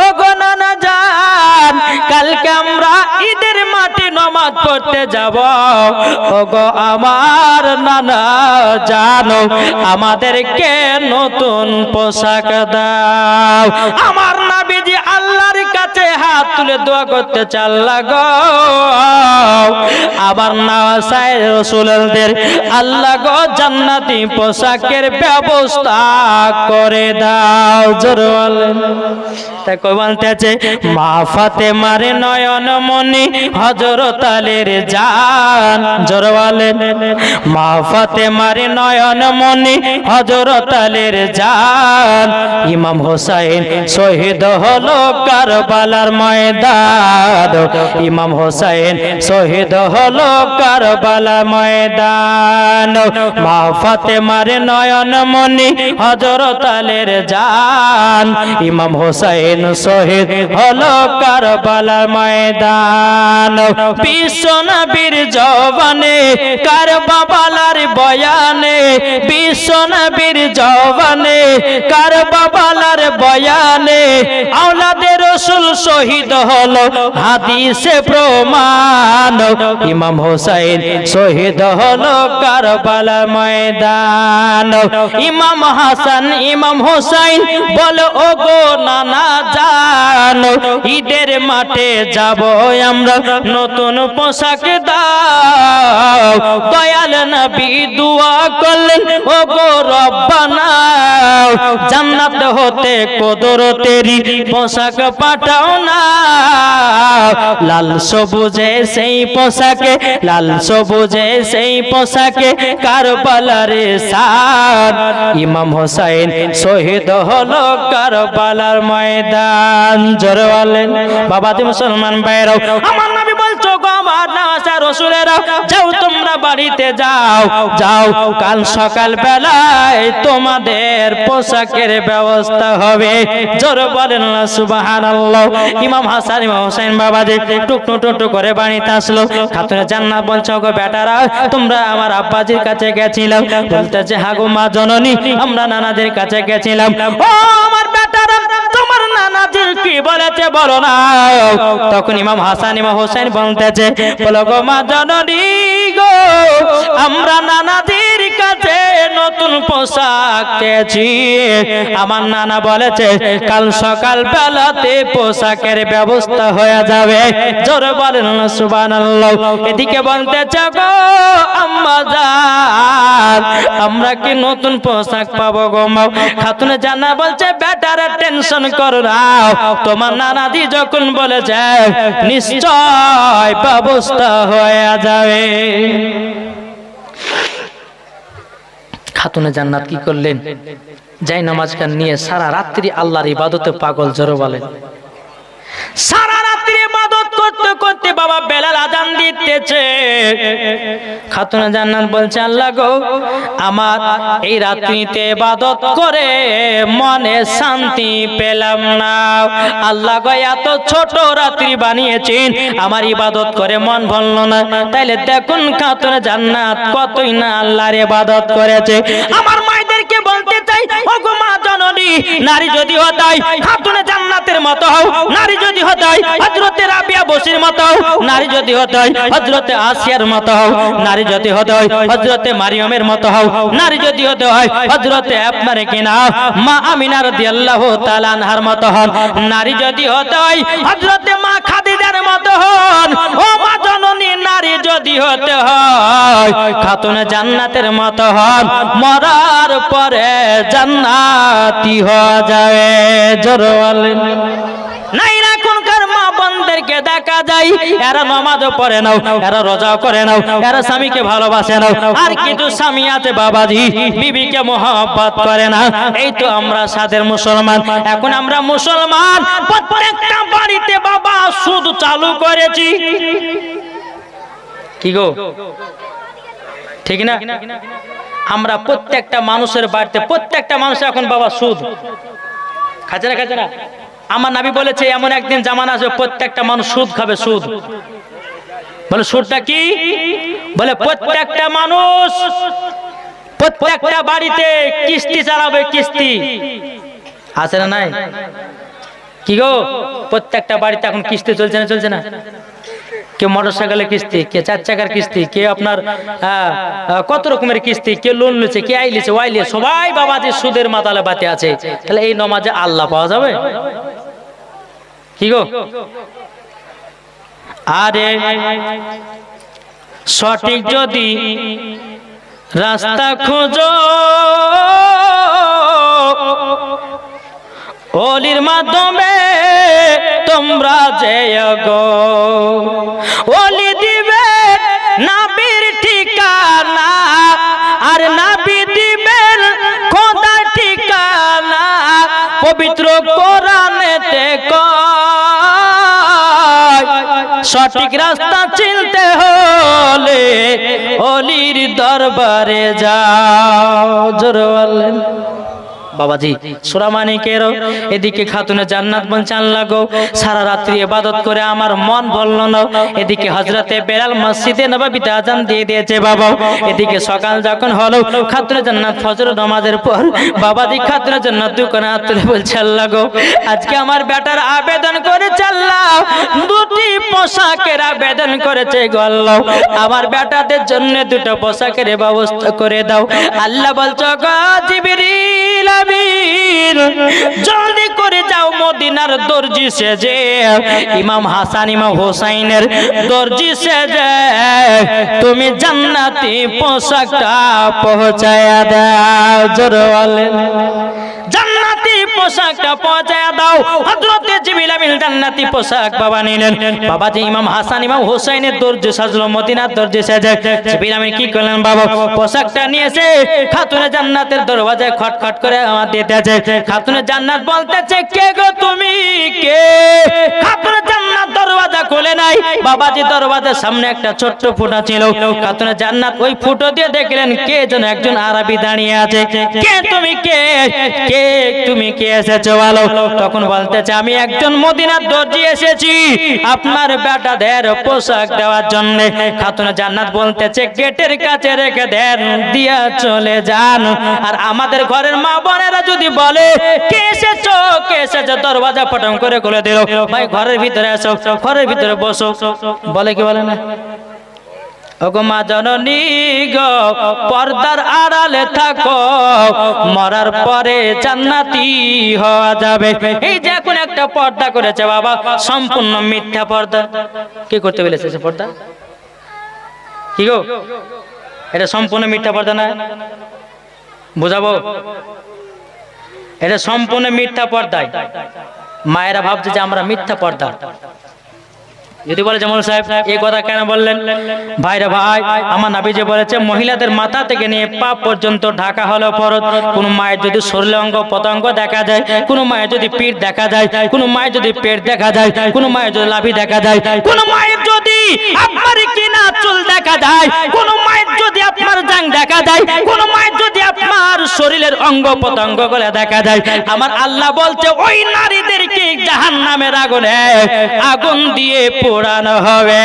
ও গো নানা জান, কালকে আমরা ঈদের মাঠে নামাজ পড়তে যাব। ও গো আমার নানা জানো, আমাদেরকে নতুন পোশাক দাও। আমার নবীজি আল্লাহর কাছে হাত তুলে দোয়া করতে চাল্লা গো, আবার নওয়াসায় রাসূলদের আল্লাহ গো জান্নাতি পোশাকের ব্যবস্থা করে দাও। জোরে বলেন। তাই কই বলতেছে, মা ফাতেমার নয়ন মনি হযরত আলীর জান। জোরে বলেন। মা ফাতেমার নয়ন মনি হযরত আলীর জান, ইমাম হোসেন শহীদ হলো কারবালার ময়দান। ইমাম হোসেন শহীদ হলো কারবালার ময়দান। মা ফাতেমার নয়ন মনি হযরত আলীর জান, ইমাম হোসেন শহীদ হলো কারবালার ময়দান। বিশ্ব নবীর জওয়ানে কারবালার বয়ানে, বিশ্ব নবীর জওয়ানে কারবালার বয়ানে, আওলাদে রাসূল শহীদ হলো হাদিসে প্রমাণ। ইমাম হোসেন শহীদ হলো কারবালার ময়দান। ইমাম হাসান ইমাম হোসেন বলে, ও গো নানা জান, ঈদের মাঠে যাব আমরা, নতুন পোশাক দাও। দয়াল নবী দোয়া করলেন, ও গো রব্বানা, জান্নাত হতে কুদরতেরি পোশাক পাঠাও না। লাল সবুজে সেই পোশাকে, লাল সবুজে সেই পোশাকে কারবালার শান। ইমাম হোসেন শহীদ হলো কারবালার ময়দান। জোরে বলেন। বাবাজি মুসলমান ভাইরাও, আমার নবী বলছো গো আমার নওয়াসা রাসূলেরা, যাও তোমরা বাড়িতে যাও, কাল সকাল বেলায় তোমাদের পোশাকের ব্যবস্থা হবে। জোরে বলেন না সুবহানাল্লাহ। ইমাম হাসান ইমাম হোসেন বাবাজি টুকটু করে বাড়িতে আসলো। খাতুনে জান্নাত বলছো গো বেটারা, তোমরা আমার আব্বাজির কাছে গেছিলাম? বলতেছে, হ্যাঁ গো মা জননী, আমরা নানাদের কাছে গেছিলাম। ও আমার বেটারা, তোমার নানা নাজির কি বলেছে বলো না। তখন ইমাম হাসান ইমাম হোসেন বলতেছে, বলো গো মা জননী গো, আমরা নানাজির কাছে নতুন পোশাক পেয়েছি। আমার নানা বলেছে কাল সকাল বেলাতে পোশাকের ব্যবস্থা হয়ে যাবে। জোরে বলেন না সুবহানাল্লাহ। এদিকে বলতেছে গো আম্মা জান, আমরা কি নতুন পোশাক পাবো গো মা? খাতুনে জান্নাত বলছে বেটারা টেনশন করো না, তোমার নানাজি যখন বলেছে নিশ্চয় ব্যবস্থা হয়ে যাবে। খাতুনে জান্নাত কি করলেন? যাই নামাজখান নিয়ে সারা রাত্রি আল্লাহর ইবাদতে পাগল। জোরে বলেন। সারা রাত্রি ইবাদত করতে করতে বাবা বেলাল আজান দিতেছে। খাতুনে জান্নাত বলছে আল্লাহ গো, আমার এই রাত্রিতে ইবাদত করে মনে শান্তি পেলাম না। আল্লাহ গো, এত ছোট রাত্রি বানিয়েছেন, আমার ইবাদত করে মন ভরল না। তাইলে দেখুন খাতুনে জান্নাত কতই না আল্লাহর ইবাদত করেছে। আমার মায়েদেরকে বলতে চাই, ও গো মা জননী, নারী যদি হতাই খাতুনে জান্নাতের মতো হও, নারী যদি হতাই হযরতে রাবিয়া বসির মতো হও, নারী যদি হতাই হযরতে আসিয়ার মতো হও, নারী যদি হতাই হযরতে মারিয়মের মতো হও, নারী যদি হতে হয় হযরতে আপনার কিনা মা আমিনা রাদিয়াল্লাহু তাআলা আনহার মতো হন, নারী যদি হতে হয় হযরতে মা খাদিজার মতো হন। ও মা জননী, নারী যদি হতে হয় খাতুনে জান্নাতের মতো হন, মরার পরে জান্নাতি হয়ে যাবে। জোরে বলেন। নাই এখনকার মা বোনদেরকে দেখা যায় এরা নামাজও পড়ে নাও, এরা রোজাও করে নাও, এরা স্বামীকে ভালোবাসে নাও, আর কিছু স্বামী আছে বাবাজি বিবিকে মহব্বত করে না। এই তো আমরা সাদের মুসলমান। এখন আমরা মুসলমান, প্রত্যেকটা বাড়িতে বাবা সুদ চালু করেছি। কি গো, ঠিক না? আমরা প্রত্যেকটা মানুষের বাড়িতে, প্রত্যেকটা মানুষ এখন বাবা সুদ খাচ্ছে না, খাচ্ছে না। আমার নবী বলেছে এমন একদিন জামানা আসবে প্রত্যেকটা মানুষ সুদ খাবে। সুদ বলে সুদটা কি? বলে প্রত্যেকটা মানুষ প্রত্যেকটা বাড়িতে কিস্তি চালাবে। কিস্তি আছে না নাই? কি গো, প্রত্যেকটা বাড়িতে এখন কিস্তি চলছে না? চলছে না? কে মোটরসাইকেলের কিস্তি, কে 4 চাকার কিস্তি, কে আপনার কত রকমের কিস্তি, কে লোন নিচ্ছে, কে আইলিছে ওয়াইলে, সবাই বাবাজি সুদের মাতালে বাতে আছে। তাহলে এই নামাজে আল্লাহ পাওয়া যাবে? কি গো, আরে সঠিক যদি রাস্তা খোঁজো ওলির মাধ্যমে তোমরা যেও গো, ওলি দিবে নবীর ঠিকানা, আর নবী দিবেন খোদার ঠিকানা। পবিত্র কোরআনেতে কয় সঠিক রাস্তা চিনতে হলে ওলির দরবারে যাও। জোরে বলেন। বাবাজি সূরা মানিকের এদিকে খাতুনে জান্নাত বলছেন আল্লাহ গো, সারা রাত্রি ইবাদত করে আমার মন ভরল না। এদিকে হযরতে বেলাল মসজিদে নববীতে আযান দিয়ে দিয়েছে বাবা। এদিকে সকাল যখন হলো খাতুনে জান্নাত ফজর নামাজের পর বাবাজি খাতুনে জান্নাত দোকানে হাত তুলে বলছে আল্লাহ গো, আজকে আমার বেটার আবেদন করেছে আল্লাহ, দুটি পোশাকের আবেদন করেছে গো আল্লাহ, আমার বেটাদের জন্য দুটো পোশাকের ব্যবস্থা করে দাও। আল্লাহ বলছো গো জিবরিল জলদি করে যাও মদিনার দর্জি সেজে ইমাম হাসান ইমাম হোসাইনের দর্জি সেজে তুমি জান্নাতি পোশাকটা পৌঁছায়া দাও। জোরে বলেন। জান্নাতি পোশাকটা পৌঁছায়া দাও। হযরতে জিবরিল আমিন জান্নাতি পোশাক বাবা নিলেন। বাবাজি ইমাম হাসান ইমাম হোসাইনের দর্জি সাজলো মদিনার দর্জি সেজে। জিবরিল আমিন কি করলেন বাবা, পোশাকটা নিয়েছে খাতুনে জান্নাতের দরওয়াজায় খটখট করে আমার দিতেছে। খাতুনে জান্নাত বলতেছে কে গো তুমি কে? খাতুনে জান্নাত দরওয়াজা খুলে নাই। বাবাজি দরওয়াজার সামনে একটা ছোট্ট ফুটা ছিল। খাতুনে জান্নাত ওই ফুটো দিয়ে দেখলেন কে যেন একজন আরবি দাঁড়িয়ে আছে। কে তুমি কে? কে তুমি কে? এসেছো বলো? তখন বলতেছে আমি একজন মদিনার দর্জি এসেছি আপনার বেটাদের পোশাক দেওয়ার জন্য। খাতুন জান্নাত বলতেছে গেটের কাছে রেখে দেন, দিয়া চলে যান। আর আমাদের ঘরের মা বোনেরা যদি বলে কে এসেছো কে এসেছো, দরওয়াজা পটম করে খুলে দিল, ভাই ঘরের ভিতরে এসো, ঘরের ভিতরে বসো, বলে কি বলে না? ওগো মা জননী গো, পর্দার আড়ালে থাকো, মরার পরে জান্নাতি হওয়া যাবে। এই যে এখন একটা পর্দা করেছে বাবা, সম্পূর্ণ মিথ্যা পর্দা। কি করতে বলেছে সে পর্দা? কি গো, এটা সম্পূর্ণ মিথ্যা পর্দা না? বুঝাবো, এটা সম্পূর্ণ মিথ্যা পর্দায়। মায়েরা ভাবছে যে আমরা মিথ্যা পর্দা। যদি বলে জামাল সাহেব এই কথা কেন বললেন? ভাইরা ভাই, আমার নবীজি বলেছে মহিলাদের মাথা থেকে নিয়ে পা পর্যন্ত ঢাকা হলো ফরজ। কোন মায়ের যদি শরীর অঙ্গ প্রত্যঙ্গ দেখা যায়, কোন মায়ের যদি পিঠ দেখা যায়, কোন মায়ের যদি পেট দেখা যায়, কোন মায়ের যদি লাভি দেখা যায়, কোন মায়ের যদি আপনার কিনা চুল দেখা যায়, কোন মায়ের যদি আপনার জাং দেখা যায়, কোন মায়ের যদি আপনার শরীরের অঙ্গ প্রত্যঙ্গ গুলো দেখা যায়, আমার আল্লাহ বলছে ওই নারীদেরকে জাহান্নামের আগুনে আগুন দিয়ে পোড়ানো হবে।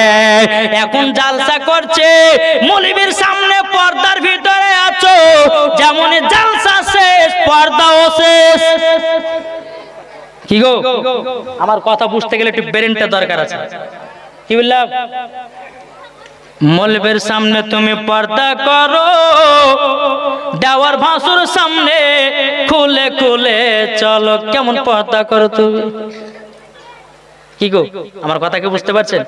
এখন জালসা করছে, মৌলবীর সামনে পর্দার ভিতরে আছো, যেমন জালসা শেষ পর্দাও শেষ। কি গো, আমার কথা বুঝতে গেলে একটু ব্রেনটা দরকার আছে। কি বললাম? মৌলবীর সামনে তুমি পর্দা করো, দেওয়ার ভাসুর সামনে খুলে খুলে চলো। কেমন পর্দা করো তুমি? কি গো, আমার কথা কি বুঝতে পারছেন?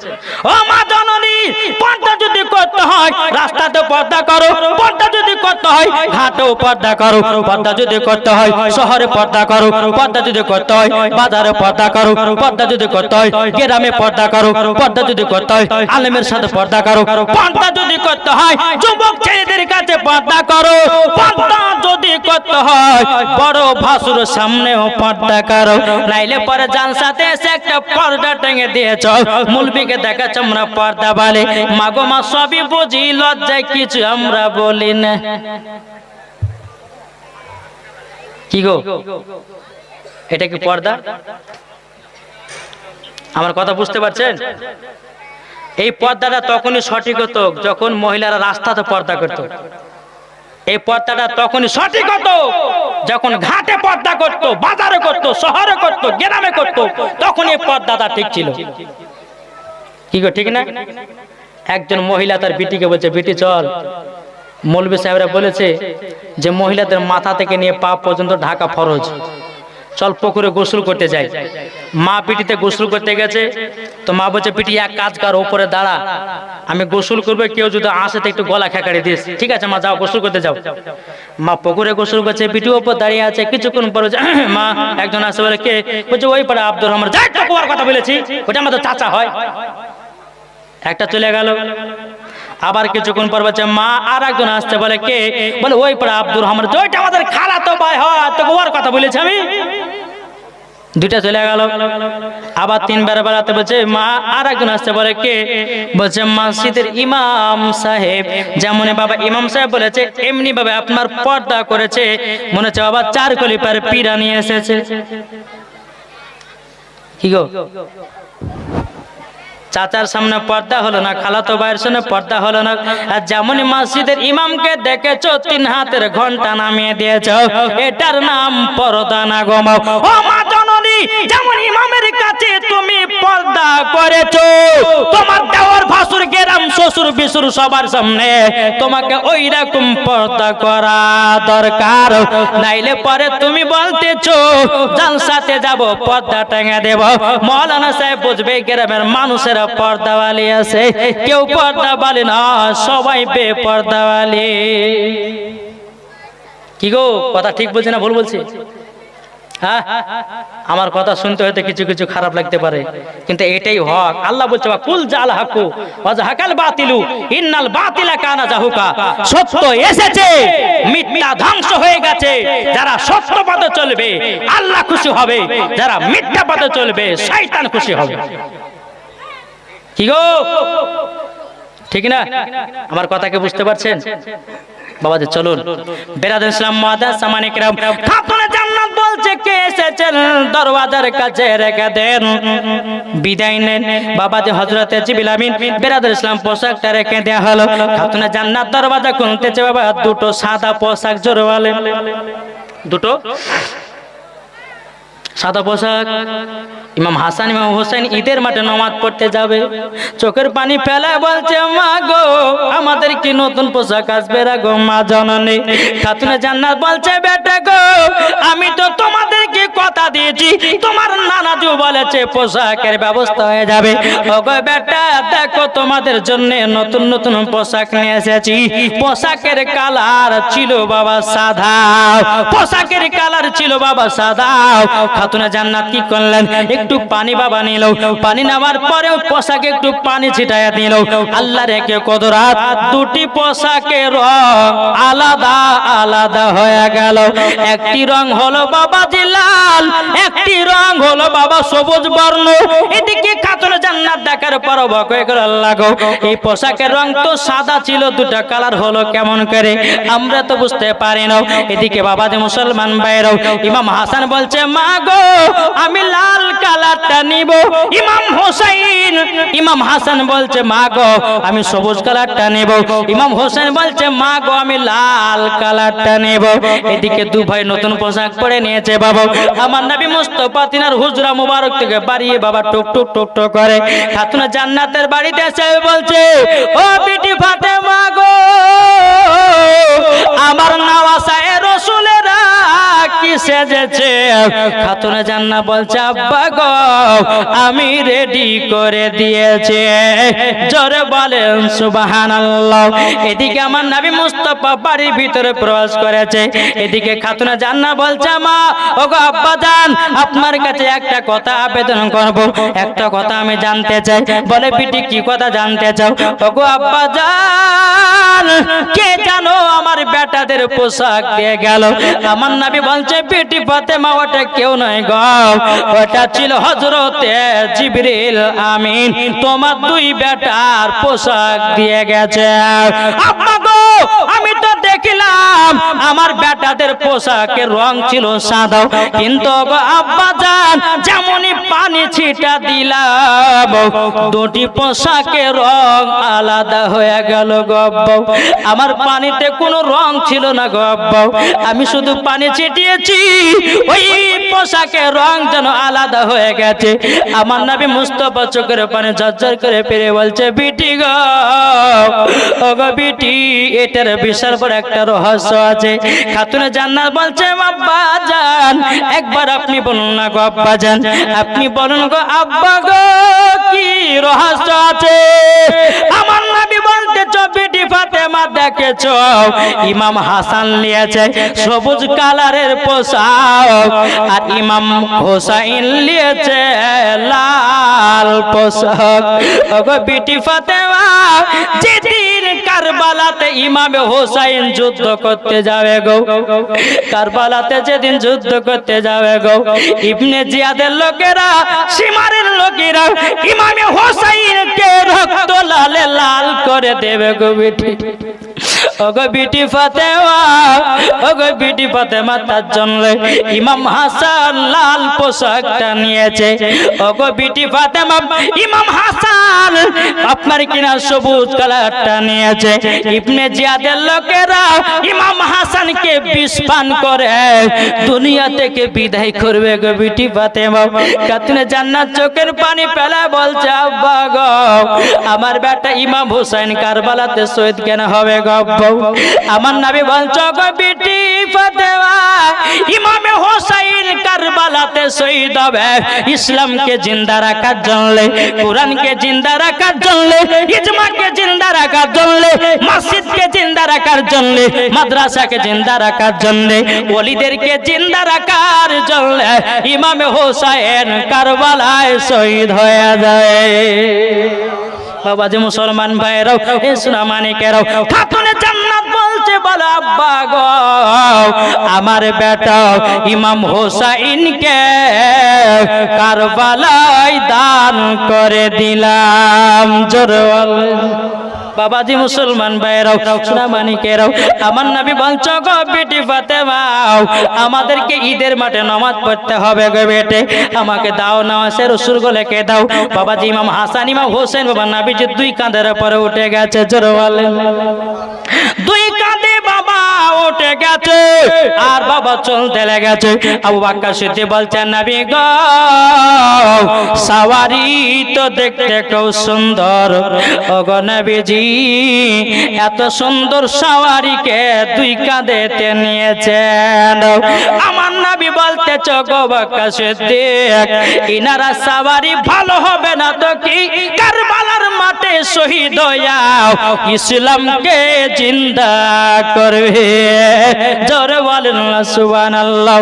ও মা জননী, পর্দা যদি করতে হয় রাস্তাতে পর্দা করো, পর্দা যদি করতে হয় ঘাটেও পর্দা করো, পর্দা যদি করতে হয় শহরে পর্দা করো, পর্দা যদি করতে হয় বাজারে পর্দা করো, পর্দা যদি করতে হয় গ্রামে পর্দা করো, পর্দা যদি করতে হয় আলেমের সাথে পর্দা করো, পর্দা যদি করতে হয় যুবক ছেলেদের কাছে পর্দা করো, পর্দা যদি করতে হয় বড় ভাসুর সামনেও পর্দা করো। নাইলে পরে জালসাতে এসে একটা পর্দা টেঙে দিয়েছ, মুলবিকে দেখাচ্ছ আমরা পর্দা বলে। মাগো মা সবই বুঝি, লজ্জায় কিছু আমরা বলি না। কি গো, এটা কি পর্দা? আমার কথা বুঝতে পারছেন? এই পর্দাটা তখনই সঠিক হতো যখন মহিলারা রাস্তাতে পর্দা করত। এই পর্দাটা তখনই সঠিক হতো যখন ঘাটে পর্দা করত, বাজারে করত, শহরে করত, গ্রামে করত, তখন এই পর্দাটা ঠিক ছিল। কি গো, ঠিক না? একজন মহিলা তার বিটিকে বলছে, বিটি চল, মৌলভী সাহেবরা বলেছে যে মহিলাদের মাথা থেকে নিয়ে পা পর্যন্ত ঢাকা ফরজ, চল পুকুরে গোসল করতে যাই। মা পিটিতে গোসল করতে গেছে, তো মা বলছে পিটি এক কাজ কর, উপরে দাঁড়া, আমি গোসল করবো, কেউ যদি আসে তো একটু গলা খেকাড়ি দিস। ঠিক আছে মা, যাও গোসল করতে যাও। মা পুকুরে গোসল করছে, পিটি উপর দাঁড়িয়ে আছে। কিছুক্ষণ পরে মা একজন আসে, বলে কে? বলছে ওই পাড়া আব্দুর রহমান। যাই তো কুয়ার কথা বলেছি, ওটা আমাদের চাচা হয়। একটা চলে গেল। আবার কিছুক্ষণ পর বলছে মা আর একজন আসছে, বলে কে? বলে ওই পাড়া আব্দুর রহমান। ওইটা আমাদের খালাতো ভাই হয়, তো কুয়ার কথা বলেছি আমি। দুইটা চলে গেল। আবার তিনবার বেড়াতে বলছে মা আর একজন আসছে, বলে কে? বলছে মসজিদের ইমাম সাহেব। যেমন বাবা ইমাম সাহেব বলেছে এমনি ভাবে আপনার পর্দা করেছে, মনে হচ্ছে বাবা 4 কলিপার পিড়া নিয়ে এসেছে। কি গো, চাচার সামনে পর্দা হলো না, খালাতো ভাইয়ের সামনে পর্দা হলো না। আর যেমন মসজিদের ইমামকে দেখেছো 3 হাতের ঘন্টা নামিয়ে দিয়েছো, এটার নাম পর্দা না গো মা। ও মা জননী, যেমন ইমামের কাছে তুমি পর্দা করেছো, তোমার দেওয়ার ভাসুর গ্রাম শ্বশুর বিশুর সবার সামনে তোমাকে ওই রকম পর্দা করা দরকার। নাইলে পরে তুমি বলতেছো জালসাতে যাব পর্দা টেঙে দেব। মাওলানা সাহেব বুঝবে গ্রামের মানুষের পর্দাওয়ালি আছে, কেউ পর্দাওয়ালি না, সবাই বেপর্দাওয়ালি। কি গো, কথা ঠিক বলছি না ভুল বলছি? হ্যাঁ, আমার কথা শুনতে হয়তো কিছু কিছু খারাপ লাগতে পারে, কিন্তু এটাই হক। আল্লাহ বলছে কুল জাল হাকু ওয়া জাহাকাল বাতিলু ইন্নাল বাতিলা কানা জাহুকা। সত্য এসেছে, মিথ্যা ধ্বংস হয়ে গেছে। যারা সত্য পথে চলবে আল্লাহ খুশি হবে, যারা মিথ্যা পথে চলবে শয়তান খুশি হবে। কি গো, ঠিক না? আমার কথাকে বুঝতে পারছেন? বাবাজি চলুন বেরাদার ইসলাম মুআদ্দাস সামানে কিরাম, খাতুনে জান্নাত বলছে কে এসেছেন দরওয়াজার কাছে রেখে দেন, বিদায় নেন। বাবাজি হযরতে জিবরিল আমিন বেরাদার ইসলাম পোশাকটা রেখে দেয়া হলো। খাতুনে জান্নাত দরওয়াজা খুলতেছে, বাবা দুটো সাদা পোশাক জোরে বলেন, দুটো সাদা পোশাক। ইমাম হাসান ইমাম হোসেন ঈদের মাঠে নামাজ পড়তে যাবে, চোখের পানি ফেলে বলছে মা গো আমাদের কি নতুন পোশাক আসবে রা গো মা জননী। খাতুনে জান্নাত বলছে বেটা গো আমি তো তোমাদেরকে কথা দিয়েছি, তোমার নানাজু বলেছে পোশাকের ব্যবস্থা হয়ে যাবে। ওগো বেটা দেখো তোমাদের জন্য নতুন নতুন পোশাক নিয়ে এসেছি। পোশাকের কালার ছিল বাবা সাদা, পোশাকের কালার ছিল বাবা সাদা। খাতুনে জান্নাত কি করলেন, একটু পানি বাবা নিল, পানি নেওয়ার পরেও পোশাকে একটু পানি ছিটাইয়া দিল। আল্লাহ রেখে কদরাত দুটি পোশাকের রং আলাদা আলাদা হয়ে গেল। একটি রং হলো বাবা লাল, একটি রং হলো বাবা সবুজ বর্ণ। এদিকে খাতুনে জান্নাত দেখার পর অবাক হয়ে গেল, আল্লাহ গো এই পোশাকের রং তো সাদা ছিল, দুটা কালার হলো কেমন করে, আমরা তো বুঝতে পারি না। এদিকে বাবা যে মুসলমান ভাইরাও ইমাম হাসান বলছে মা গো আমি লাল কালারটা নিব। ইমাম হাসান বলছে মা গো আমি সবুজ কালারটা নেব। ইমাম হোসেন বলছে মা গো আমি লাল কালারটা নেব। এদিকে দু ভাই নতুন পোশাক পরে নিয়েছে বাবা। আমার নবী মুস্তাফা তিনার হুজরা মুবারক থেকে বাড়িয়ে বাবা টুক টুক টুক টুক করে খাতুনে জান্নাতের বাড়িতে এসে বলছে ও বিটি ফাতেমা গো আমার নওয়াসায়ে রাসূলেরা কি সেজেছে। খাতুনে জান্নাত বলছে আব্বা গো আমি রেডি করে দিয়েছি, জোরে বলেন সুবহানাল্লাহ। এদিকে আমার নবী মুস্তাফা বাড়ির ভিতরে প্রবেশ করেছে। এদিকে খাতুনে জান্নাত বলছে মা ওগো আব্বা জান আপনার কাছে একটা কথা আবেদন করব, একটা কথা আমি জানতে চাই। বলে বিটি কি কথা জানতে চাও। ওগো আব্বা জান কে জানো আমার বেটাদের পোশাক দিয়ে গেল। আমার নবী বলছে বেটি ফাতেমা ওটা কেউ নয় গো, ওটা ছিল হযরতে জিবরিল আমিন, তোমার দুই বেটার পোশাক দিয়ে গেছে। আব্বা গো আমি তো দেখলাম আমার বেটাদের পোশাকের রং ছিল সাদা, কিন্তু গো আব্বা জান যেমনই পানি ছিটা দিলাম দুটি পোশাকের রং আলাদা হয়ে গেল গো আব্বা। আমার পানিতে কোনো রং ছিল না গো আব্বা, আমি শুধু পানি ছিটিয়েছি ওই পোশাকের রং যেন আলাদা হয়ে গেছে। আমার নবী মুস্তাফা চোখের পানি ঝরঝর করে ফিরে বলছে বিটি গো ও গো বিটি এটার বিশাল বড় একটা রহস্য আছে। খাতুনে জান্নাত বলছে আব্বা জান একবার আপনি বলুন না গো আব্বা জান, আপনি বলুন গো আব্বা গো কি রহস্য আছে। আমার নবী বলতে বিটি ফাতেমা দেখেছো ইমাম হাসান নিয়েছে সবুজ কালারের পোশাক আর ইমাম হোসাইন নিয়েছে লাল পোশাক। ওগো বিটি ফাতেমা যেদিন কারবালাতে ইমাম হোসাইন যুদ্ধ করতে যাবে গো, কারবালাতে যেদিন যুদ্ধ করতে যাবে গো ইবনে জিয়াদের লোকেরা সীমারের লোকেরা ইমাম হোসাইনকে রক্ত লালে লাল করে দেবে গো বিটি। ওগো বিটি ফাতেমা ওগো বিটি ফাতেমা তার জন্য ইমাম হাসান লাল পোশাকটা নিয়েছে। ওগো বিটি ফাতেমা ইমাম হাসান আপনার কিনা সবুজ কালারটা নিয়েছে। ইবনে জিয়াদের লোকেরা ইমাম হাসানকে বিষ পান করে দুনিয়া থেকে বিদায় করবে গো বিটি ফাতেমা। খাতুনে জান্নাত চোখের পানি ফেলে বলছে আব্বা গো আমার বেটা ইমাম হোসেন কারবালাতে শহীদ কেন হবে গো আব্বা। আমার নবী বলছো গো বিটি ফাতেমা ইমাম হোসেন কারবালাতে শহীদ হবে ইসলামকে জিন্দা রাখার জন্য, কোরআনকে জিন্দা রাখার জন্য, ইজমাকে জিন্দা রাখার জন্য, মসজিদকে জিন্দা রাখার জন্য, মাদ্রাসাকে জিন্দা রাখার জন্য, ওলিদেরকে জিন্দা রাখার জন্য ইমাম হোসেন কারবালায় শহীদ হয়ে যায়। বাবা যে মুসলমান ভাইরাও এ সোনা মানিকেরাও খাতুনে জান্নাত বলছে বলো আব্বা গো আমার বেটা ইমাম হোসাইনকে কারবালায় দান করে দিলাম। জোরে বাবাজি মুসলমান ভাইরাও সোনা মানিকেরাও আমার নবী বলছো গো বেটি ফাতেমা আমাদেরকে ঈদের মাঠে নামাজ পড়তে হবে গো বেটে আমাকে দাও নামাজে রাসূল গুলোকে দাও বাবাজি ইমাম হাসান ইমাম হোসেন বাবা নবীজি দুই কাঁধের উপরে উঠে গেছে জোরে বলেন দুই কাঁধে বাবা উঠে গেছে আর বাবা চলতে লেগেছে আবু বকর সিদ্দিক বলছেন নবী গো সওয়ারি তো দেখতে খুব সুন্দর ওগো নবীজি এত সুন্দর সওয়ারিকে দুই কাঁধেতে নিয়েছেন আমার নবী বলতেছে গো বকর সিদ্দিক ইনারা সওয়ারি ভালো হবে না তো কি কারবালার মাঠে শহীদ হইয়াও ইসলামকে জিন্দা করবে জোরে বলেন সুবহানাল্লাহ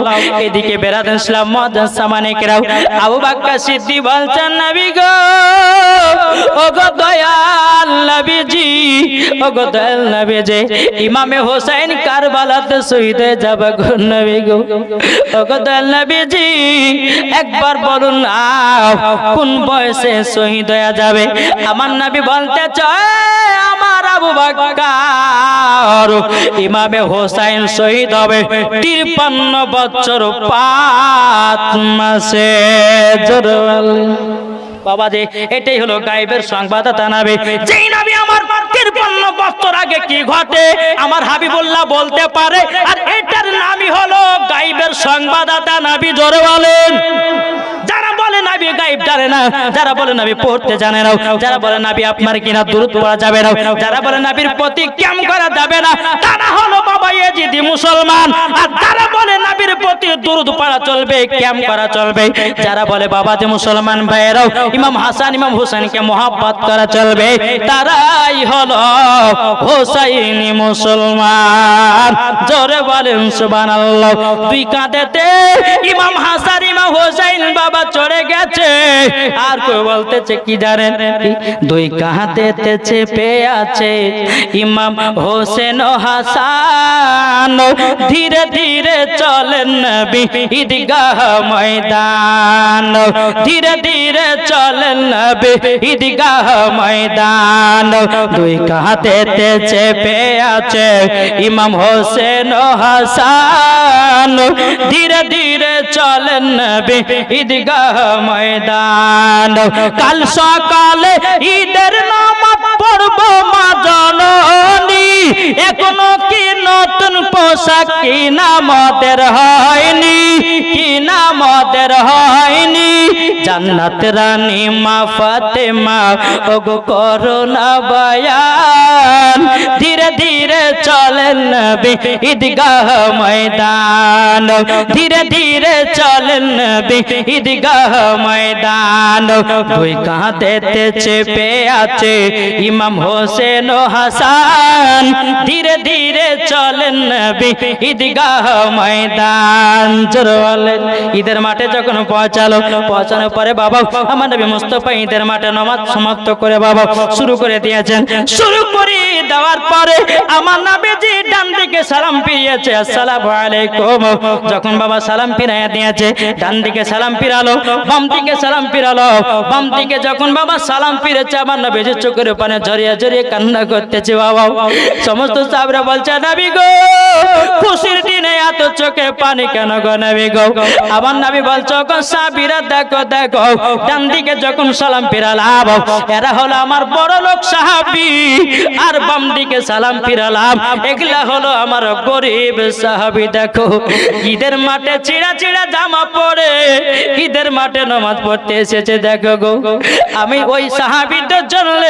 এদিকে বেরাদান ইসলাম মুআজ্জাজ সামানিকরাও আবু বকর সিদ্দিক বলছেন নবী গো ওগো দয়াল নবীজি ওগো দয়াল নবীজি ইমামে হোসেন কারবালাতে শহীদ হয়ে যাবে গো নবী গো ওগো দয়াল নবীজি একবার বলুন না কোন বয়সে শহীদ হয়ে যাবে আমার নবী বলতে চায় আমার আবু বকর ইমামে হোসেন শহীদ হবে 53 বছর 5 মাসে জোরে বলেন বাবাজি এটাই হলো গায়েবের সংবাদদাতা নবী যেই নবী আমার 53 বছর আগে কি ঘটে আমার হাবিবুল্লাহ বলতে পারে আর এটার নামই হলো গায়েবের সংবাদদাতা নবী জোরে বলেন যারা বলে নবী গায়েব জানে না যারা বলে নবী পড়তে জানে না যারা বলে নবী আপনার কিনা দুরূদ পড়া যাবে না যারা বলে নবীর প্রতি ক্যাম করা যাবে না তারা হলো বাবা ইয়েজিদি মুসলমান আর যারা বলে নবীর প্রতি দুরূদ পড়া চলবে ক্যাম করা চলবে যারা বলে বাবাজি মুসলমান ভাইরাও ইমাম হাসান ইমাম হোসেনকে মোহাব্বত করা চলবে তারাই হলো হোসাইনি মুসলমান জোরে বলেন সুবহানাল্লাহ দুই কাঁধেতে ইমাম হাসান ইমাম হোসেন বাবা চড়ে গেছে আর কেউ বলতেছে কি জানেন দুই কাঁধেতে চেপে আছে ইমাম হোসেন ও হাসান ধীরে ধীরে চলেন নবী ঈদগাহ ময়দান ধীরে ধীরে চলেন নবী ঈদগাহ ময়দান দুই কাঁধেতে চেপে আছে ইমাম হোসেন ও হাসান ধীরে ধীরে চলেন নবী ঈদগাহ ময়দান কাল সকালে ঈদের নামাজ পড়ব মা জননী এখনো কি নতুন পোশাক কিনা আমাদের হয়নি কিনা আমাদের হয়নি জান্নাত রানী মা ফাতেমা ওগো করোনা বয়ান ধীরে ধীরে চলেন নবী ঈদগাহ ময়দান ধীরে ধীরে চলেন নবী ঈদগাহ ময়দান দুই কাঁধেতে চেপে আছে ইমাম হোসেন ও হাসান ধীরে ধীরে চলেন নবী ঈদগাহ ময়দান জোরে বলেন ঈদের মাঠে যখন পৌঁছানোর পরে বাবা আমার নবী মুস্তাফা ঈদের মাঠে নামাজ সমাপ্ত করে বাবা শুরু করে দিয়েছেন শুরু করে দেওয়ার পরে আমার নবীজি ডান দিকে সালাম ফিরিয়েছে আসসালামু আলাইকুম যখন বাবা সালাম ফিরিয়ে দিয়েছে ডান দিকে সালাম ফিরালো বাম দিকে সালাম ফিরালো বাম দিকে যখন বাবা সালাম ফিরেছে আমার নবীজি চোখের পানি ঝরিয়ে ঝরিয়ে কান্না করতেছে বাবা সমস্ত সাহাবীরা বলছে নবী গো খুশির দিনে এত চোখে পানি কেন গো নবী গো আমার নবী বলছে গো সাহাবীরা দেখো দেখো ডান দিকে যখন সালাম ফিরালাম এরা হলো আমার বড় লোক সাহাবী আর বাম দিকে সালাম ফিরালাম এগুলা হলো আমার গরিব সাহাবী দেখো ঈদের মাঠে ছিঁড়া ছিঁড়া জামা পরে ঈদের মাঠে নামাজ পড়তে এসেছে দেখো গো আমি ওই সাহাবীদের জন্য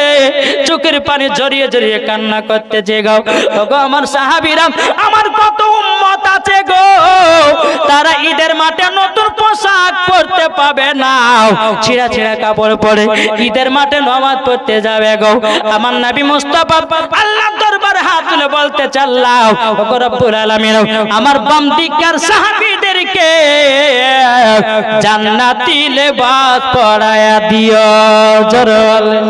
চোখের পানি ঝরিয়ে ঝরিয়ে কান্না করতেছে গো ওগো আমার সাহাবীরা আমার কত উম্মত আছে গো তারা ঈদের মাঠে নতুন পোশাক পরতে পাবে না ছিঁড়া ছিঁড়া কাপড় পরে ঈদের মাঠে নামাজ পড়তে যাবে গো আমার নবী মুস্তাফা আল্লাহর দরবারে হাত তুলে বলতে চাল্লাও ওগো রব্বুল আলামিন আমার বাম দিকের সাহাবীদেরকে জান্নাতি লেবাস পরায়া দিও জোরে বলেন